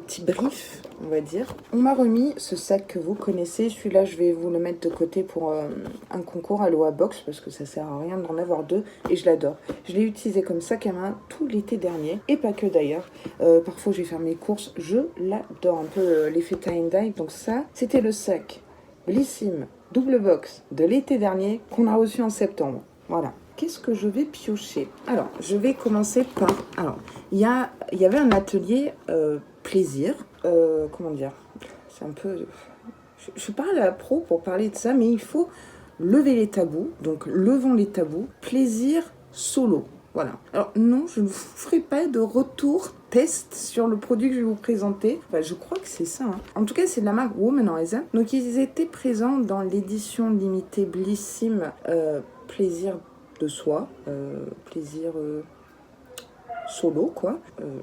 petit brief, on va dire. On m'a remis ce sac que vous connaissez. Celui-là, je vais vous le mettre de côté pour un concours à l'OA Box parce que ça sert à rien d'en avoir deux et je l'adore. Je l'ai utilisé comme sac à main tout l'été dernier et pas que d'ailleurs. Parfois, je vais faire mes courses. Je l'adore. Un peu l'effet tie and dye. Donc ça, c'était le sac Blissim double box de l'été dernier qu'on a reçu en septembre. Voilà. Qu'est-ce que je vais piocher? Alors, je vais commencer par... Alors, il y avait un atelier plaisir. Comment dire? C'est un peu... Je suis pas à la pro pour parler de ça, mais il faut lever les tabous. Donc, levons les tabous. Plaisir solo. Voilà. Alors, non, je ne vous ferai pas de retour test sur le produit que je vais vous présenter. Enfin, je crois que c'est ça. En tout cas, c'est de la marque Womanizer. Donc, ils étaient présents dans l'édition limitée Blissim Plaisir de soi, plaisir solo, quoi.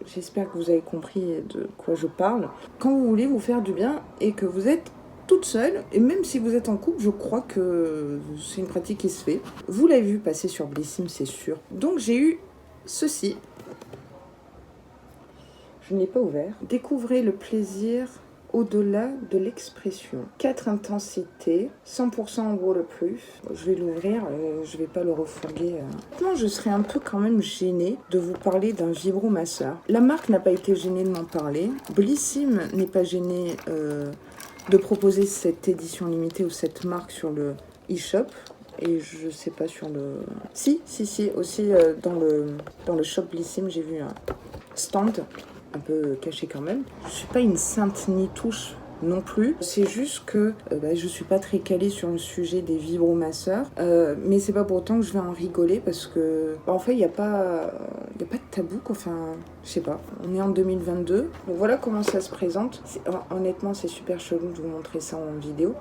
J'espère que vous avez compris de quoi je parle. Quand vous voulez vous faire du bien et que vous êtes toute seule, et même si vous êtes en couple, je crois que c'est une pratique qui se fait. Vous l'avez vu passer sur Blissim, c'est sûr. Donc j'ai eu ceci. Je ne l'ai pas ouvert. Découvrez le plaisir au-delà de l'expression. 4 intensités, 100% waterproof. Je vais l'ouvrir, je vais pas le refourguer. Maintenant, je serais un peu quand même gênée de vous parler d'un vibromasseur. La marque n'a pas été gênée de m'en parler. Blissim n'est pas gêné de proposer cette édition limitée ou cette marque sur le e-shop. Et je sais pas sur le... Si, aussi dans le shop Blissim, j'ai vu un stand un peu caché quand même. Je suis pas une sainte ni touche non plus. C'est juste que je suis pas très calée sur le sujet des vibromasseurs. Mais c'est pas pour autant que je vais en rigoler parce que en fait il y a pas de tabou quoi. Enfin, je sais pas. On est en 2022. Donc voilà comment ça se présente. Honnêtement, c'est super chelou de vous montrer ça en vidéo.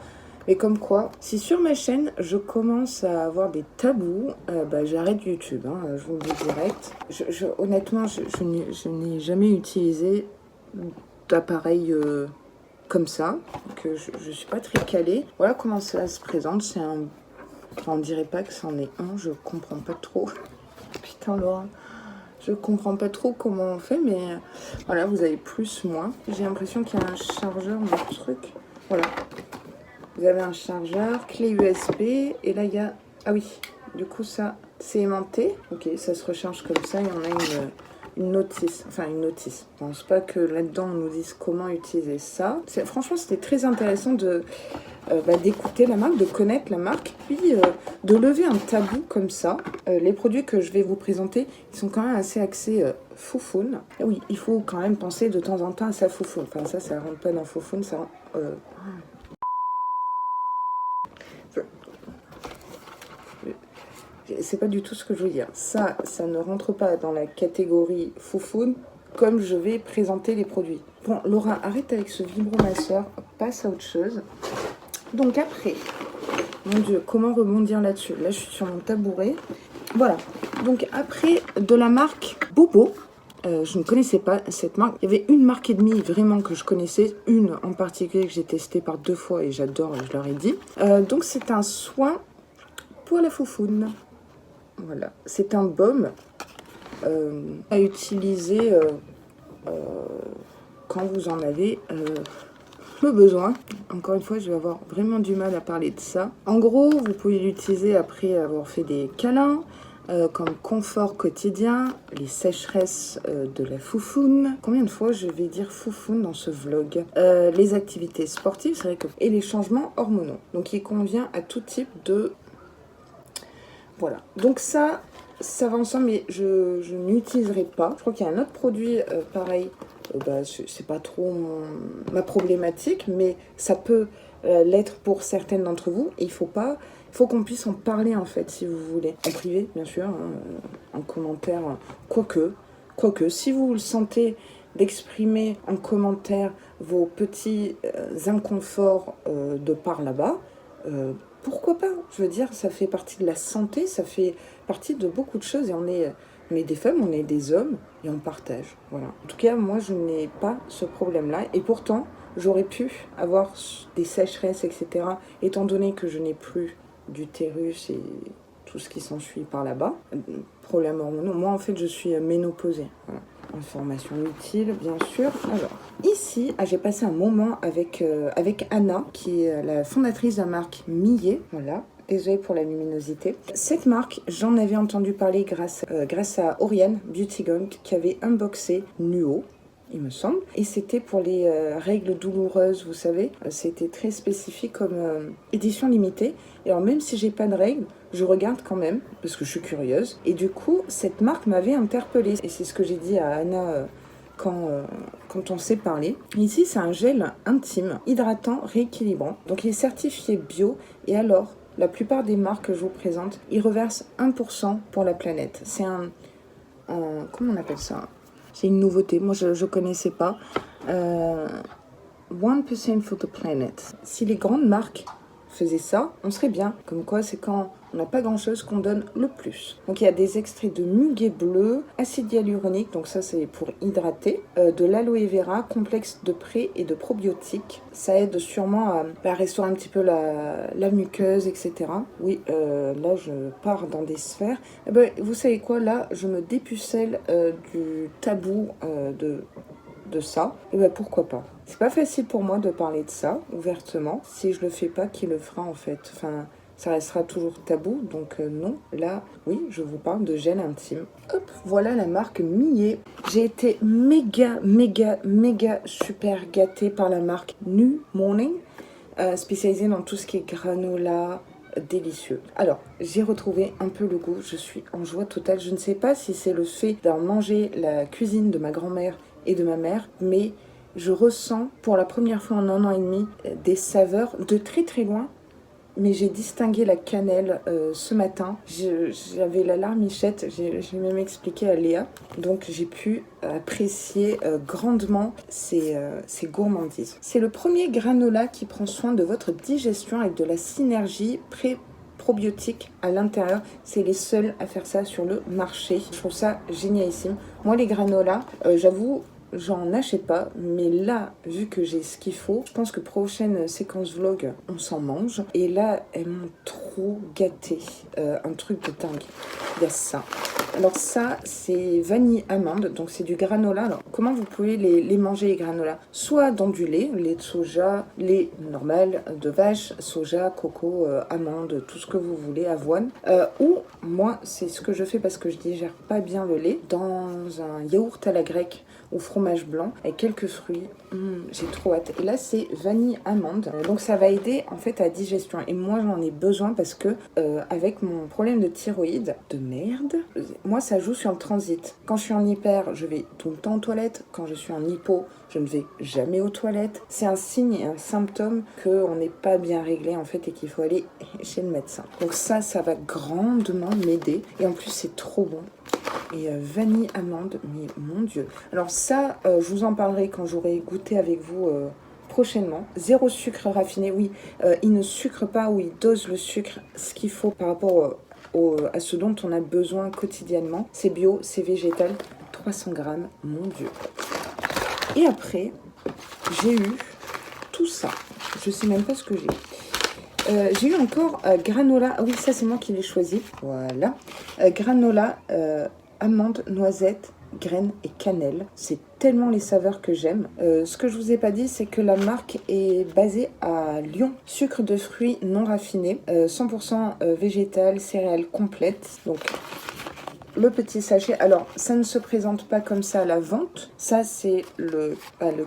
Mais comme quoi, si sur ma chaîne, je commence à avoir des tabous, j'arrête YouTube, je vous le dis direct. Honnêtement, je n'ai jamais utilisé d'appareil comme ça. Donc, je suis pas très calée. Voilà comment ça se présente. C'est un... Enfin, on dirait pas que c'en est un, je comprends pas trop. Putain, Laura. Je comprends pas trop comment on fait, mais voilà, vous avez plus, moins. J'ai l'impression qu'il y a un chargeur, un truc. Voilà. Vous avez un chargeur, clé USB, et là il y a... Ah oui, du coup ça, c'est aimanté. Ok, ça se recharge comme ça, et on a une notice. Enfin, une notice. Je pense pas que là-dedans on nous dise comment utiliser ça. Franchement, c'était très intéressant d'écouter la marque, de connaître la marque, puis de lever un tabou comme ça. Les produits que je vais vous présenter, ils sont quand même assez axés foufoune. Et oui, il faut quand même penser de temps en temps à sa foufoune. Enfin, ça rentre pas dans foufoune, ça rentre... C'est pas du tout ce que je veux dire. Ça ne rentre pas dans la catégorie foufoune comme je vais présenter les produits. Bon, Laura, arrête avec ce vibromasseur, passe à autre chose. Donc après, Mon Dieu, comment rebondir là-dessus? Là, je suis sur mon tabouret. Voilà. Donc après, de la marque Bobo. Je ne connaissais pas cette marque. Il y avait une marque et demie vraiment que je connaissais. Une en particulier que j'ai testée par 2 fois et j'adore, je leur ai dit. Donc c'est un soin pour la foufoune. Voilà. C'est un baume à utiliser quand vous en avez le besoin. Encore une fois, je vais avoir vraiment du mal à parler de ça. En gros, vous pouvez l'utiliser après avoir fait des câlins, comme confort quotidien, les sécheresses de la foufoune. Combien de fois je vais dire foufoune dans ce vlog? Les activités sportives, c'est vrai que... Et les changements hormonaux. Donc il convient à tout type de... Voilà. Donc ça va ensemble, mais je n'utiliserai pas. Je crois qu'il y a un autre produit pareil. C'est pas trop ma problématique, mais ça peut l'être pour certaines d'entre vous. Et il faut qu'on puisse en parler en fait, si vous voulez. En privé, bien sûr, hein, en commentaire, quoique, si vous le sentez d'exprimer en commentaire vos petits inconforts de par là-bas, pourquoi pas? Je veux dire, ça fait partie de la santé, ça fait partie de beaucoup de choses et on est des femmes, on est des hommes et on partage. Voilà. En tout cas, moi, je n'ai pas ce problème-là et pourtant, j'aurais pu avoir des sécheresses, etc. Étant donné que je n'ai plus d'utérus et tout ce qui s'ensuit par là-bas. Problème hormonaux. Moi, en fait, je suis ménopausée. Voilà. Information utile, bien sûr. Alors, ici, j'ai passé un moment avec Anna, qui est la fondatrice de la marque Millet. Voilà. Désolée pour la luminosité. Cette marque, j'en avais entendu parler grâce à Oriane Beauty Gong, qui avait unboxé Nuo, il me semble. Et c'était pour les règles douloureuses, vous savez. C'était très spécifique comme édition limitée. Et alors, même si j'ai pas de règles, je regarde quand même, parce que je suis curieuse. Et du coup, cette marque m'avait interpellée. Et c'est ce que j'ai dit à Anna quand on s'est parlé. Ici, c'est un gel intime, hydratant, rééquilibrant. Donc, il est certifié bio. Et alors, la plupart des marques que je vous présente, ils reversent 1% pour la planète. C'est comment on appelle ça? C'est une nouveauté. Moi, je ne connaissais pas. 1% for the planet. Si les grandes marques faisaient ça, on serait bien. Comme quoi, c'est quand on n'a pas grand-chose qu'on donne le plus. Donc, il y a des extraits de muguet bleu, acide hyaluronique, donc ça, c'est pour hydrater, de l'aloe vera, complexe de pré et de probiotiques. Ça aide sûrement à restaurer un petit peu la muqueuse, etc. Oui, là, je pars dans des sphères. Eh ben, vous savez quoi, là, je me dépucelle du tabou de ça, et ben pourquoi pas. C'est pas facile pour moi de parler de ça ouvertement. Si je le fais pas, qui le fera en fait? Enfin, ça restera toujours tabou, donc non. Là, oui, je vous parle de gel intime. Hop, voilà la marque Millet. J'ai été méga super gâtée par la marque New Morning, spécialisée dans tout ce qui est granola, délicieux. Alors, j'ai retrouvé un peu le goût, je suis en joie totale. Je ne sais pas si c'est le fait d'avoir mangé la cuisine de ma grand-mère et de ma mère, mais je ressens pour la première fois en 1 an et demi des saveurs de très loin, mais j'ai distingué la cannelle ce matin. J'avais la larmichette, j'ai même expliqué à Léa, donc j'ai pu apprécier grandement ces gourmandises. C'est le premier granola qui prend soin de votre digestion avec de la synergie probiotique à l'intérieur. C'est les seuls à faire ça sur le marché. Je trouve ça génialissime. Moi, les granolas, j'avoue, j'en achète pas, mais là, vu que j'ai ce qu'il faut, je pense que prochaine séquence vlog, on s'en mange. Et là, elles m'ont trop gâté. Un truc de dingue. Il y a ça. Alors ça, c'est vanille amande, donc c'est du granola. Alors, comment vous pouvez les manger, les granolas? Soit dans du lait de soja, lait normal de vache, soja, coco, amande, tout ce que vous voulez, avoine. Ou, moi, c'est ce que je fais parce que je digère pas bien le lait, dans un yaourt à la grecque au fromage blanc avec quelques fruits. J'ai trop hâte. Et là, c'est vanille amande. Donc, ça va aider en fait à la digestion. Et moi, j'en ai besoin parce que avec mon problème de thyroïde, de merde, moi, ça joue sur le transit. Quand je suis en hyper, je vais tout le temps aux toilettes. Quand je suis en hypo, je ne vais jamais aux toilettes. C'est un signe et un symptôme qu'on n'est pas bien réglé en fait et qu'il faut aller chez le médecin. Donc ça va grandement m'aider. Et en plus, c'est trop bon. Et vanille amande, mais mon Dieu. Alors ça, je vous en parlerai quand j'aurai goûté avec vous prochainement. Zéro sucre raffiné, oui, il ne sucre pas ou il dose le sucre, ce qu'il faut par rapport à ce dont on a besoin quotidiennement. C'est bio, c'est végétal, 300 grammes, mon Dieu. Et après, j'ai eu tout ça. Je sais même pas ce que j'ai. J'ai eu encore granola. Ah oui, ça c'est moi qui l'ai choisi. Voilà. Granola, amandes, noisettes, graines et cannelle. C'est tellement les saveurs que j'aime. Ce que je vous ai pas dit, c'est que la marque est basée à Lyon. Sucre de fruits non raffiné, 100% végétal, céréales complètes. Donc le petit sachet, alors ça ne se présente pas comme ça à la vente. Ça c'est le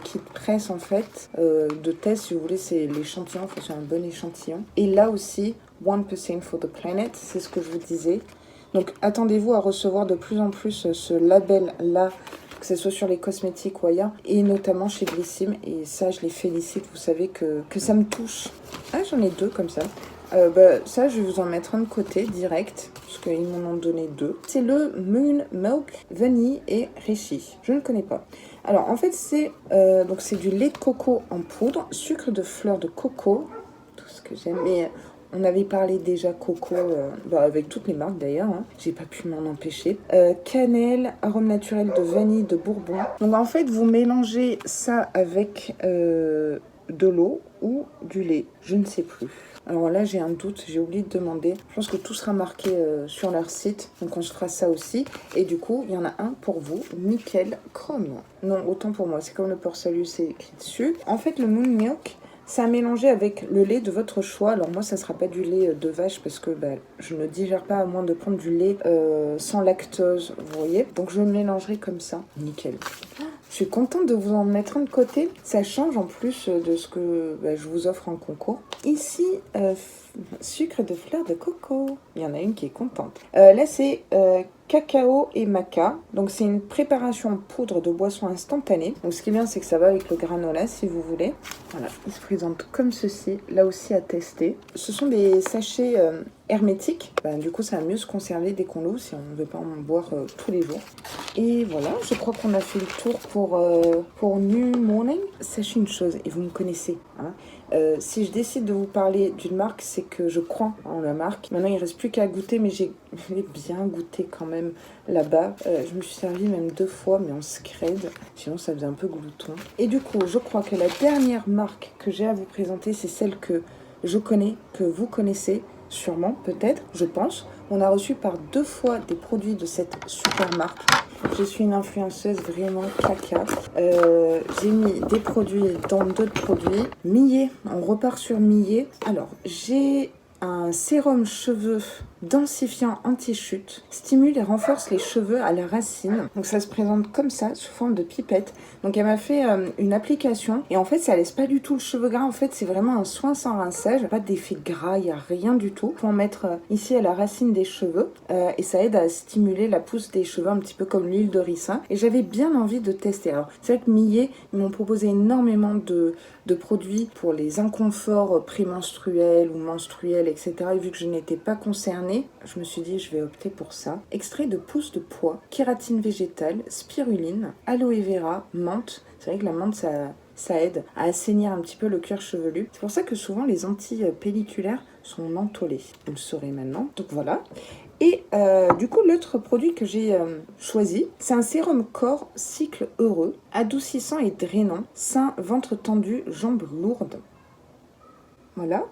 kit presse en fait, de test si vous voulez, c'est l'échantillon, il faut faire un bon échantillon. Et là aussi, 1% for the planet, c'est ce que je vous disais. Donc attendez-vous à recevoir de plus en plus ce label-là, que ce soit sur les cosmétiques ou ailleurs, et notamment chez Glycym. Et ça, je les félicite, vous savez que ça me touche. Ah, j'en ai 2 comme ça. Ça, je vais vous en mettre un de côté, direct, parce qu'ils m'en ont donné 2. C'est le Moon Milk Vanille et Réchi. Je ne connais pas. Alors, en fait, c'est du lait de coco en poudre, sucre de fleur de coco, tout ce que j'aime. Mais on avait parlé déjà coco, avec toutes les marques d'ailleurs, hein. J'ai pas pu m'en empêcher. Cannelle, arôme naturel de vanille, de bourbon. Donc, en fait, vous mélangez ça avec de l'eau ou du lait. Je ne sais plus. Alors là, j'ai un doute, j'ai oublié de demander. Je pense que tout sera marqué sur leur site, donc on se fera ça aussi. Et du coup, il y en a un pour vous, Nickel Chrome. Non, autant pour moi, c'est comme le Port Salut, c'est écrit dessus. En fait, le Moon Milk, c'est à mélanger avec le lait de votre choix. Alors moi, ça ne sera pas du lait de vache parce que je ne digère pas à moins de prendre du lait sans lactose, vous voyez. Donc je le mélangerai comme ça, nickel. Je suis contente de vous en mettre un de côté. Ça change en plus de ce que je vous offre en concours. Ici, sucre de fleur de coco. Il y en a une qui est contente. Là, c'est cacao et maca. Donc, c'est une préparation en poudre de boisson instantanée. Donc, ce qui est bien, c'est que ça va avec le granola, si vous voulez. Voilà, il se présente comme ceci. Là aussi, à tester. Ce sont des sachets hermétiques. Du coup, ça va mieux se conserver dès qu'on l'ouvre, si on ne veut pas en boire tous les jours. Et voilà, je crois qu'on a fait le tour pour New Morning. Sachez une chose, et vous me connaissez, hein. Si je décide de vous parler d'une marque, c'est que je crois en la marque. Maintenant, il ne reste plus qu'à goûter, mais j'ai bien goûté quand même là-bas. Je me suis servi même 2 fois, mais en scred. Sinon, ça faisait un peu glouton. Et du coup, je crois que la dernière marque que j'ai à vous présenter, c'est celle que je connais, que vous connaissez sûrement, peut-être, je pense. On a reçu par 2 fois des produits de cette super marque. Je suis une influenceuse vraiment caca. J'ai mis des produits dans d'autres produits. Millet, on repart sur Millet. Alors, j'ai un sérum cheveux densifiant anti-chute, stimule et renforce les cheveux à la racine. Donc ça se présente comme ça, sous forme de pipette. Donc elle m'a fait une application et en fait ça laisse pas du tout le cheveu gras. En fait c'est vraiment un soin sans rinçage, pas d'effet gras, il n'y a rien du tout. Il faut en mettre ici à la racine des cheveux et ça aide à stimuler la pousse des cheveux un petit peu comme l'huile de ricin. Et j'avais bien envie de tester. Alors c'est vrai que Millet, ils m'ont proposé énormément de produits pour les inconforts prémenstruels ou menstruels, etc. Et vu que je n'étais pas concernée, je me suis dit je vais opter pour ça. Extrait de pousse de pois, kératine végétale, spiruline, aloe vera, menthe. C'est vrai que la menthe ça aide à assainir un petit peu le cuir chevelu. C'est pour ça que souvent les antipelliculaires sont mentholés. Vous le saurez maintenant. Donc voilà. Et du coup, l'autre produit que j'ai choisi, c'est un sérum corps cycle heureux, adoucissant et drainant, sein, ventre tendu, jambes lourdes. Voilà,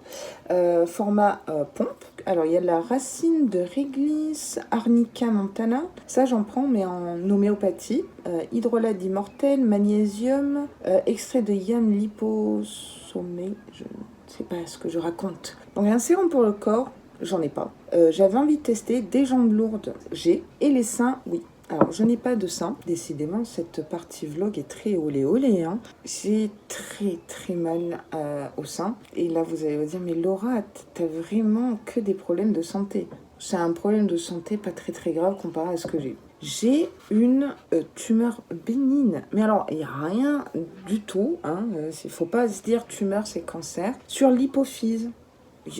format pompe. Alors, il y a la racine de Réglisse Arnica montana. Ça, j'en prends, mais en homéopathie. Hydrolat d'immortel, magnésium, extrait de yam liposomé. Je ne sais pas ce que je raconte. Donc, il y a un sérum pour le corps. J'en ai pas. J'avais envie de tester des jambes lourdes, j'ai. Et les seins, oui. Alors, je n'ai pas de seins. Décidément, cette partie vlog est très olé, hein. J'ai très mal au sein. Et là, vous allez vous dire, mais Laura, t'as vraiment que des problèmes de santé. C'est un problème de santé pas très grave comparé à ce que j'ai. J'ai une tumeur bénigne. Mais alors, il n'y a rien du tout, hein. Il ne faut pas se dire tumeur, c'est cancer. Sur l'hypophyse.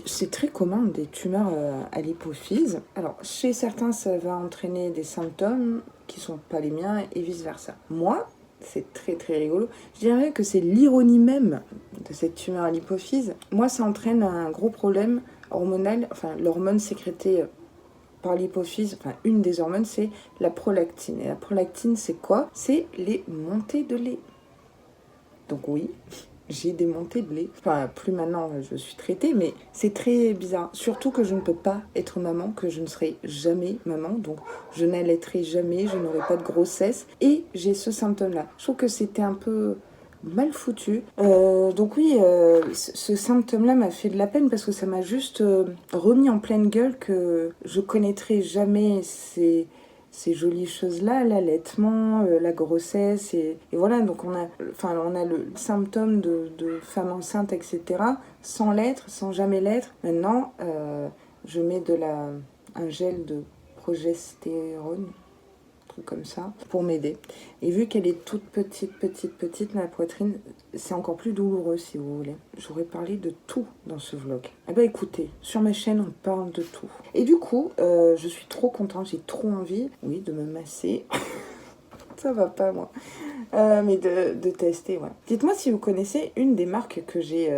C'est très commun, des tumeurs à l'hypophyse. Alors, chez certains, ça va entraîner des symptômes qui ne sont pas les miens et vice-versa. Moi, c'est très rigolo. Je dirais que c'est l'ironie même de cette tumeur à l'hypophyse, moi ça entraîne un gros problème hormonal, enfin l'hormone sécrétée par l'hypophyse, enfin une des hormones, c'est la prolactine. Et la prolactine, c'est quoi? C'est les montées de lait. Donc oui, j'ai des montées de lait. Enfin, plus maintenant, je suis traitée, mais c'est très bizarre. Surtout que je ne peux pas être maman, que je ne serai jamais maman. Donc, je n'allaiterai jamais, je n'aurai pas de grossesse. Et j'ai ce symptôme-là. Je trouve que c'était un peu mal foutu. Donc oui, ce symptôme-là m'a fait de la peine parce que ça m'a juste remis en pleine gueule que je connaîtrai jamais ces jolies choses-là, l'allaitement, la grossesse, et voilà, donc on a le symptôme de femme enceinte, etc., sans l'être, sans jamais l'être. Maintenant, je mets un gel de progestérone, comme ça, pour m'aider. Et vu qu'elle est toute petite, ma poitrine, c'est encore plus douloureux si vous voulez. J'aurais parlé de tout dans ce vlog. Eh ben écoutez, sur ma chaîne on parle de tout. Et du coup, je suis trop contente, j'ai trop envie, oui, de me masser. Ça va pas moi. Mais de tester, ouais. Dites-moi si vous connaissez une des marques que j'ai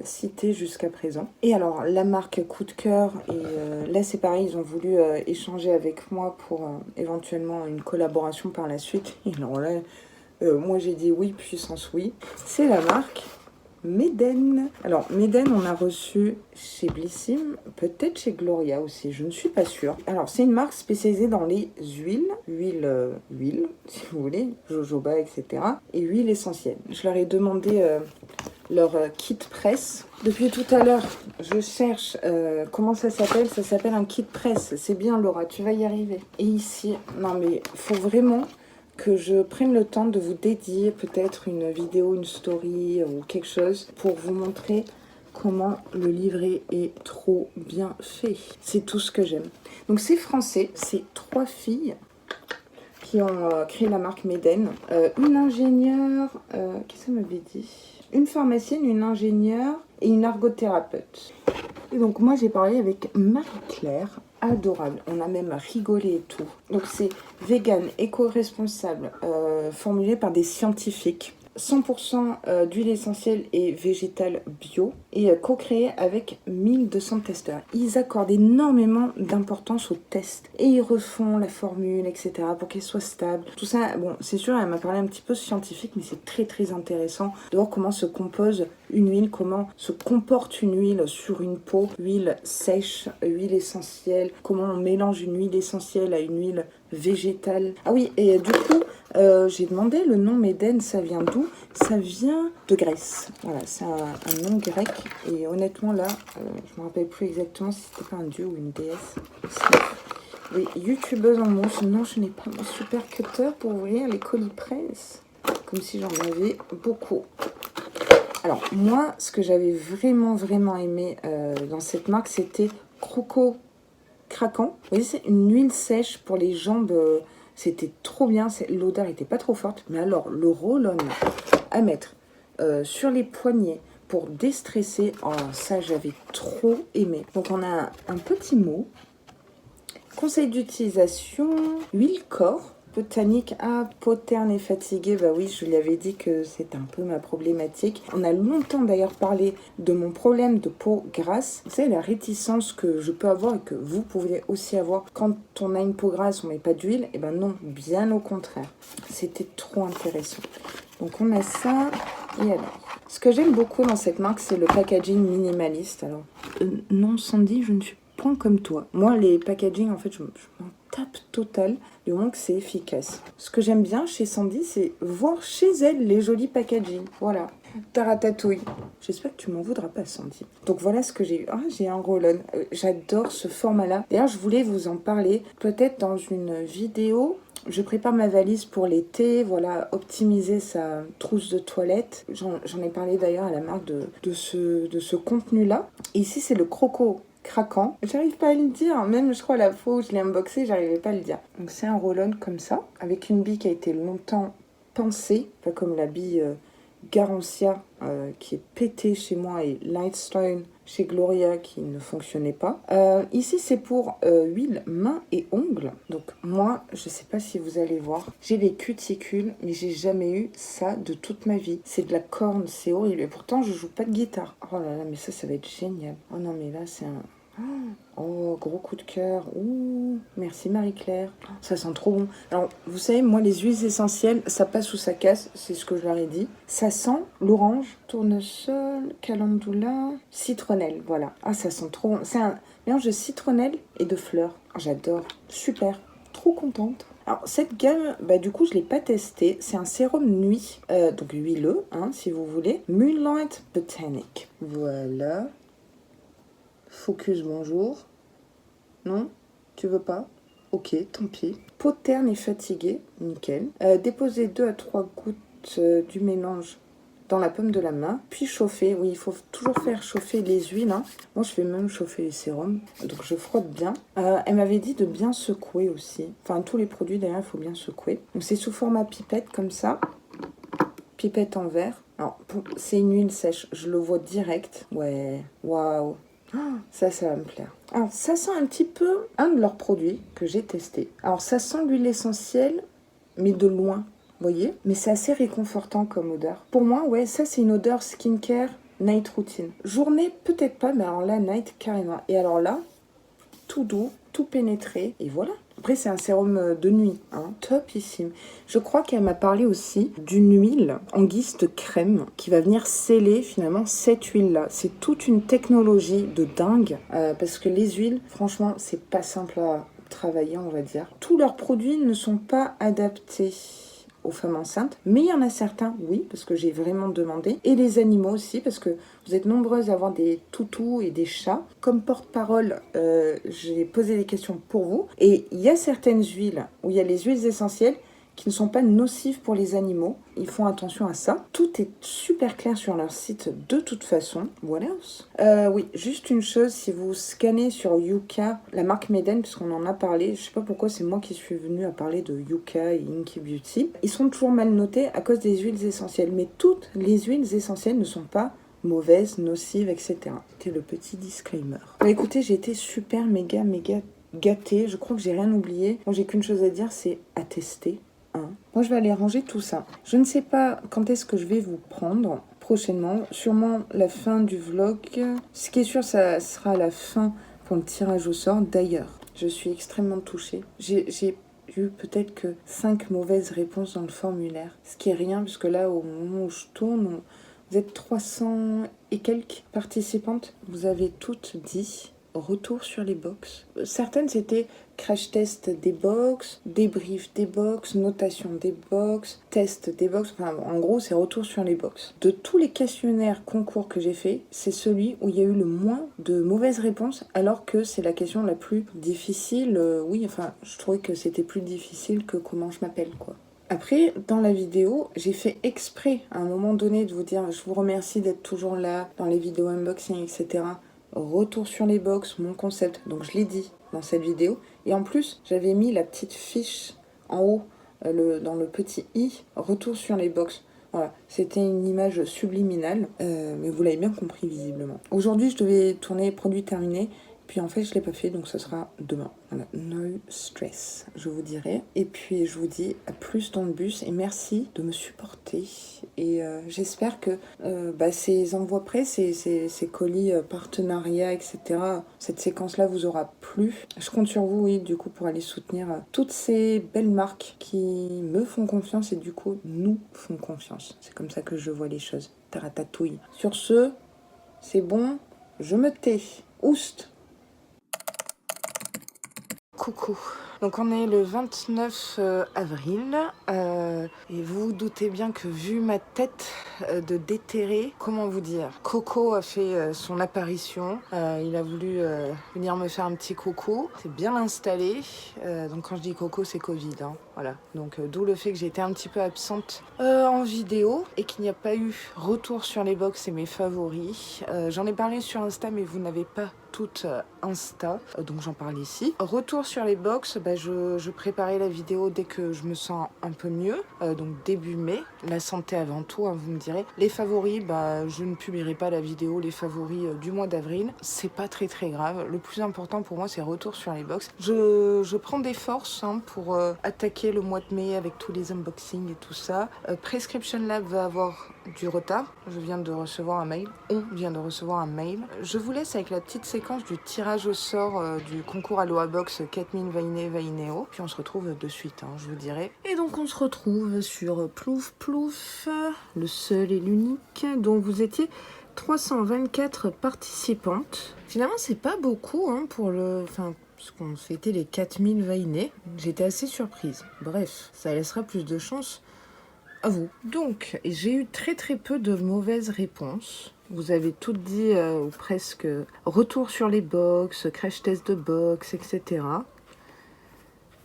citées jusqu'à présent. Et alors, la marque coup de cœur, et là c'est pareil, ils ont voulu échanger avec moi pour éventuellement une collaboration par la suite. Et alors là, moi j'ai dit oui, puissance oui. C'est la marque Meden. Alors, Meden, on a reçu chez Blissim, peut-être chez Gloria aussi, je ne suis pas sûre. Alors, c'est une marque spécialisée dans les huiles, si vous voulez, jojoba, etc. Et huile essentielle. Je leur ai demandé leur kit presse. Depuis tout à l'heure, je cherche comment ça s'appelle. Ça s'appelle un kit presse. C'est bien, Laura, tu vas y arriver. Et ici, non mais, faut vraiment que je prenne le temps de vous dédier peut-être une vidéo, une story ou quelque chose pour vous montrer comment le livret est trop bien fait. C'est tout ce que j'aime. Donc c'est français, c'est 3 filles qui ont créé la marque Meden. Une ingénieure, qu'est-ce qu'elle m'avait dit? Une pharmacienne, une ingénieure et une ergothérapeute. Et donc moi j'ai parlé avec Marie-Claire, adorable, on a même rigolé et tout. Donc c'est vegan, éco-responsable, formulé par des scientifiques. 100% d'huile essentielle et végétale bio et co-créé avec 1200 testeurs. Ils accordent énormément d'importance aux tests et ils refont la formule, etc. pour qu'elle soit stable. Tout ça, bon, c'est sûr, elle m'a parlé un petit peu scientifique, mais c'est très très intéressant de voir comment se compose une huile, comment se comporte une huile sur une peau, huile sèche, huile essentielle, comment on mélange une huile essentielle à une huile végétale. Ah oui, et du coup, j'ai demandé le nom Meden, ça vient d'où? Ça vient de Grèce. Voilà, c'est un nom grec. Et honnêtement, là, je me rappelle plus exactement si c'était pas un dieu ou une déesse. Oui, youtubeuse en mousse. Non, je n'ai pas mon super cutter pour ouvrir les colis presse. Comme si j'en avais beaucoup. Alors, moi, ce que j'avais vraiment aimé dans cette marque, c'était Croco Craquant. Vous voyez, c'est une huile sèche pour les jambes. C'était trop bien. L'odeur n'était pas trop forte. Mais alors, le roll-on à mettre sur les poignets pour déstresser, oh, ça, j'avais trop aimé. Donc, on a un petit mot. Conseil d'utilisation, huile corps. Botanique, peau terne et fatiguée, bah oui, je lui avais dit que c'est un peu ma problématique. On a longtemps d'ailleurs parlé de mon problème de peau grasse. C'est la réticence que je peux avoir et que vous pouvez aussi avoir quand on a une peau grasse, on met pas d'huile. Et ben non, bien au contraire. C'était trop intéressant. Donc on a ça. Et alors, ce que j'aime beaucoup dans cette marque, c'est le packaging minimaliste. Alors, non Sandy, je ne suis pas comme toi. Moi, les packaging, en fait, je m'en tape total du moment que c'est efficace. Ce que j'aime bien chez Sandy, c'est voir chez elle les jolis packaging. Voilà. Taratatouille. J'espère que tu m'en voudras pas, Sandy. Donc voilà ce que j'ai eu. Ah, j'ai un roll-on. J'adore ce format-là. D'ailleurs, je voulais vous en parler peut-être dans une vidéo. Je prépare ma valise pour l'été, voilà, optimiser sa trousse de toilette. J'en ai parlé d'ailleurs à la marque de ce contenu-là. Ici, c'est le Croco Craquant. J'arrive pas à le dire, même je crois la fois où je l'ai unboxé, j'arrivais pas à le dire. Donc c'est un roll-on comme ça, avec une bille qui a été longtemps pensée, pas comme la bille Garancia qui est pétée chez moi et Lightstone chez Gloria qui ne fonctionnait pas. Ici, c'est pour huile, main et ongles. Donc moi, je sais pas si vous allez voir, j'ai les cuticules, mais j'ai jamais eu ça de toute ma vie. C'est de la corne, c'est horrible. Et pourtant, je joue pas de guitare. Oh là là, mais ça va être génial. Oh non, mais là, c'est un... Oh, gros coup de cœur. Ouh, merci Marie-Claire. Ça sent trop bon. Alors, vous savez, moi, les huiles essentielles, ça passe ou ça casse. C'est ce que je leur ai dit. Ça sent l'orange, tournesol, calendula, citronnelle. Voilà. Ah, ça sent trop bon. C'est un mélange de citronnelle et de fleurs. Ah, j'adore. Super. Trop contente. Alors, cette gamme, du coup, je ne l'ai pas testée. C'est un sérum nuit, donc huileux, hein, si vous voulez. Moonlight Botanic. Voilà. Focus, bonjour. Non? Tu veux pas? Ok, tant pis. Peau terne et fatiguée, nickel. Déposez 2 à 3 gouttes du mélange dans la paume de la main, puis chauffer. Oui, il faut toujours faire chauffer les huiles. Hein. Moi, je fais même chauffer les sérums, donc je frotte bien. Elle m'avait dit de bien secouer aussi. Enfin, tous les produits, d'ailleurs, il faut bien secouer. Donc, c'est sous format pipette, comme ça. Pipette en verre. Alors, c'est une huile sèche, je le vois direct. Ouais, waouh. Ça va me plaire. Alors, ça sent un petit peu un de leurs produits que j'ai testé. Alors, ça sent l'huile essentielle, mais de loin, vous voyez. Mais c'est assez réconfortant comme odeur. Pour moi, ouais, ça, c'est une odeur skincare night routine. Journée, peut-être pas, mais alors là, night, carrément. Et alors là, tout doux, tout pénétré, et voilà. Après, c'est un sérum de nuit, hein, topissime. Je crois qu'elle m'a parlé aussi d'une huile en guise de crème qui va venir sceller finalement cette huile-là. C'est toute une technologie de dingue parce que les huiles, franchement, c'est pas simple à travailler, on va dire. Tous leurs produits ne sont pas adaptés aux femmes enceintes, mais il y en a certains, oui, parce que j'ai vraiment demandé, et les animaux aussi, parce que vous êtes nombreuses à avoir des toutous et des chats. Comme porte-parole, j'ai posé des questions pour vous, et il y a certaines huiles, où il y a les huiles essentielles, qui ne sont pas nocives pour les animaux. Ils font attention à ça. Tout est super clair sur leur site de toute façon. What else? Oui, juste une chose, si vous scannez sur Yuka, la marque Meden, puisqu'on en a parlé, je sais pas pourquoi c'est moi qui suis venue à parler de Yuka et Inky Beauty, ils sont toujours mal notés à cause des huiles essentielles. Mais toutes les huiles essentielles ne sont pas mauvaises, nocives, etc. C'était le petit disclaimer. Écoutez, j'ai été super, méga gâtée. Je crois que j'ai rien oublié. Moi, j'ai qu'une chose à dire, c'est à tester. Moi, je vais aller ranger tout ça. Je ne sais pas quand est-ce que je vais vous prendre prochainement. Sûrement la fin du vlog. Ce qui est sûr, ça sera la fin pour le tirage au sort. D'ailleurs, je suis extrêmement touchée. J'ai eu peut-être que 5 mauvaises réponses dans le formulaire. Ce qui est rien, puisque là, au moment où je tourne, vous êtes 300 et quelques participantes. Vous avez toutes dit retour sur les box. Certaines, c'était crash test des box, débrief des box, notation des box, test des box. Enfin, en gros, c'est retour sur les box. De tous les questionnaires concours que j'ai fait, c'est celui où il y a eu le moins de mauvaises réponses, alors que c'est la question la plus difficile. Oui, enfin, je trouvais que c'était plus difficile que comment je m'appelle, quoi. Après, dans la vidéo, j'ai fait exprès à un moment donné de vous dire je vous remercie d'être toujours là dans les vidéos unboxing, etc. Retour sur les box, mon concept. Donc je l'ai dit dans cette vidéo. Et en plus, j'avais mis la petite fiche en haut, dans le petit i, retour sur les box. Voilà, c'était une image subliminale, mais vous l'avez bien compris visiblement. Aujourd'hui, je devais tourner produit terminé. Puis en fait, je ne l'ai pas fait, donc ce sera demain. Voilà, no stress, je vous dirai. Et puis, je vous dis à plus dans le bus et merci de me supporter. Et j'espère que ces envois prêts, ces colis partenariats, etc., cette séquence-là vous aura plu. Je compte sur vous, oui, du coup, pour aller soutenir toutes ces belles marques qui me font confiance et du coup, nous font confiance. C'est comme ça que je vois les choses. Taratatouille. Sur ce, c'est bon, je me tais. Oust! Coucou. Donc on est le 29 avril et vous vous doutez bien que vu ma tête de déterré, comment vous dire, Coco a fait son apparition, il a voulu venir me faire un petit coucou, c'est bien installé, donc quand je dis Coco c'est Covid, hein. Voilà, donc d'où le fait que j'ai été un petit peu absente en vidéo et qu'il n'y a pas eu retour sur les box et mes favoris. J'en ai parlé sur Insta mais vous n'avez pas toute Insta, donc j'en parle ici. Retour sur les box, je préparais la vidéo dès que je me sens un peu mieux, donc début mai. La santé avant tout, hein, vous me direz. Les favoris, je ne publierai pas la vidéo, les favoris du mois d'avril. C'est pas très grave. Le plus important pour moi, c'est retour sur les box. Je prends des forces hein, pour attaquer le mois de mai avec tous les unboxings et tout ça. Prescription Lab va avoir du retard. Je viens de recevoir un mail. On vient de recevoir un mail. Je vous laisse avec la petite séquence du tirage au sort du concours Aloha Box 4000 Vaineo. Puis on se retrouve de suite, hein, je vous dirai. Et donc on se retrouve sur Plouf Plouf, le seul et l'unique, dont vous étiez 324 participantes. Finalement, c'est pas beaucoup hein, pour le... Enfin, parce qu'on fêtait les 4000 Vainés. J'étais assez surprise. Bref, ça laissera plus de chance à vous. Donc, j'ai eu très peu de mauvaises réponses. Vous avez toutes dit, ou presque, retour sur les box, crash test de box, etc.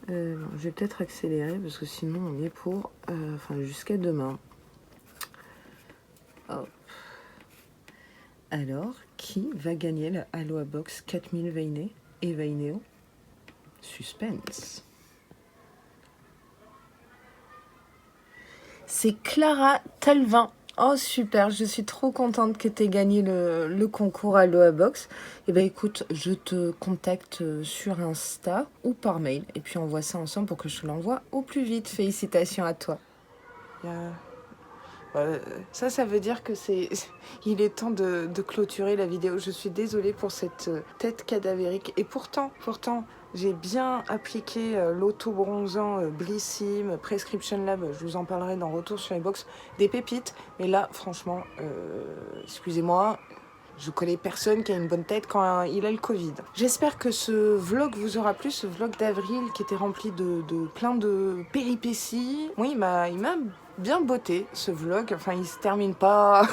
Je vais peut-être accélérer parce que sinon on est pour jusqu'à demain. Hop. Alors, qui va gagner la Aloha Box 4000 Vainés et Vaineo? Suspense. C'est Clara Talvin. Oh super, je suis trop contente que tu aies gagné le concours Aloha Box. Et écoute, je te contacte sur Insta ou par mail. Et puis on voit ça ensemble pour que je te l'envoie au plus vite. Félicitations à toi. Ça veut dire que il est temps de clôturer la vidéo. Je suis désolée pour cette tête cadavérique. Et pourtant, j'ai bien appliqué l'auto-bronzant Blissim, Prescription Lab. Je vous en parlerai dans Retour sur les box. Des pépites. Mais là, franchement, excusez-moi, je connais personne qui a une bonne tête quand il a le Covid. J'espère que ce vlog vous aura plu, ce vlog d'avril qui était rempli de plein de péripéties. Oui, il m'a bien botté ce vlog. Enfin, il se termine pas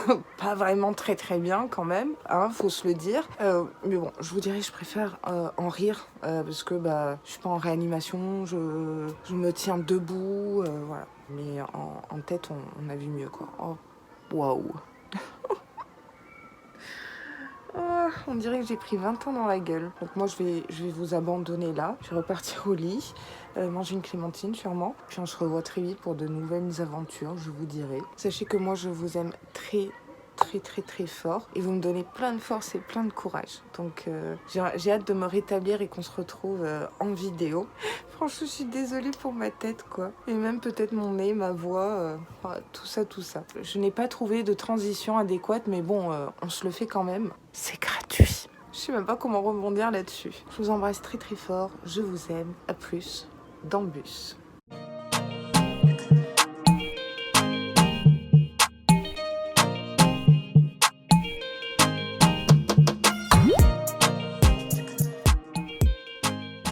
vraiment très bien quand même, hein, faut se le dire. Mais bon, je vous dirais, je préfère en rire parce que je suis pas en réanimation, je me tiens debout, voilà. Mais en tête, on a vu mieux quoi. Oh, waouh. On dirait que j'ai pris 20 ans dans la gueule. Donc moi, je vais vous abandonner là. Je vais repartir au lit, manger une clémentine sûrement. Puis on se revoit très vite pour de nouvelles aventures, je vous dirai. Sachez que moi, je vous aime très fort. Et vous me donnez plein de force et plein de courage. Donc j'ai hâte de me rétablir et qu'on se retrouve en vidéo. Franchement, je suis désolée pour ma tête, quoi. Et même peut-être mon nez, ma voix, tout ça. Je n'ai pas trouvé de transition adéquate, mais bon, on se le fait quand même. C'est gratuit. Je sais même pas comment rebondir là-dessus. Je vous embrasse très fort. Je vous aime. À plus dans le bus.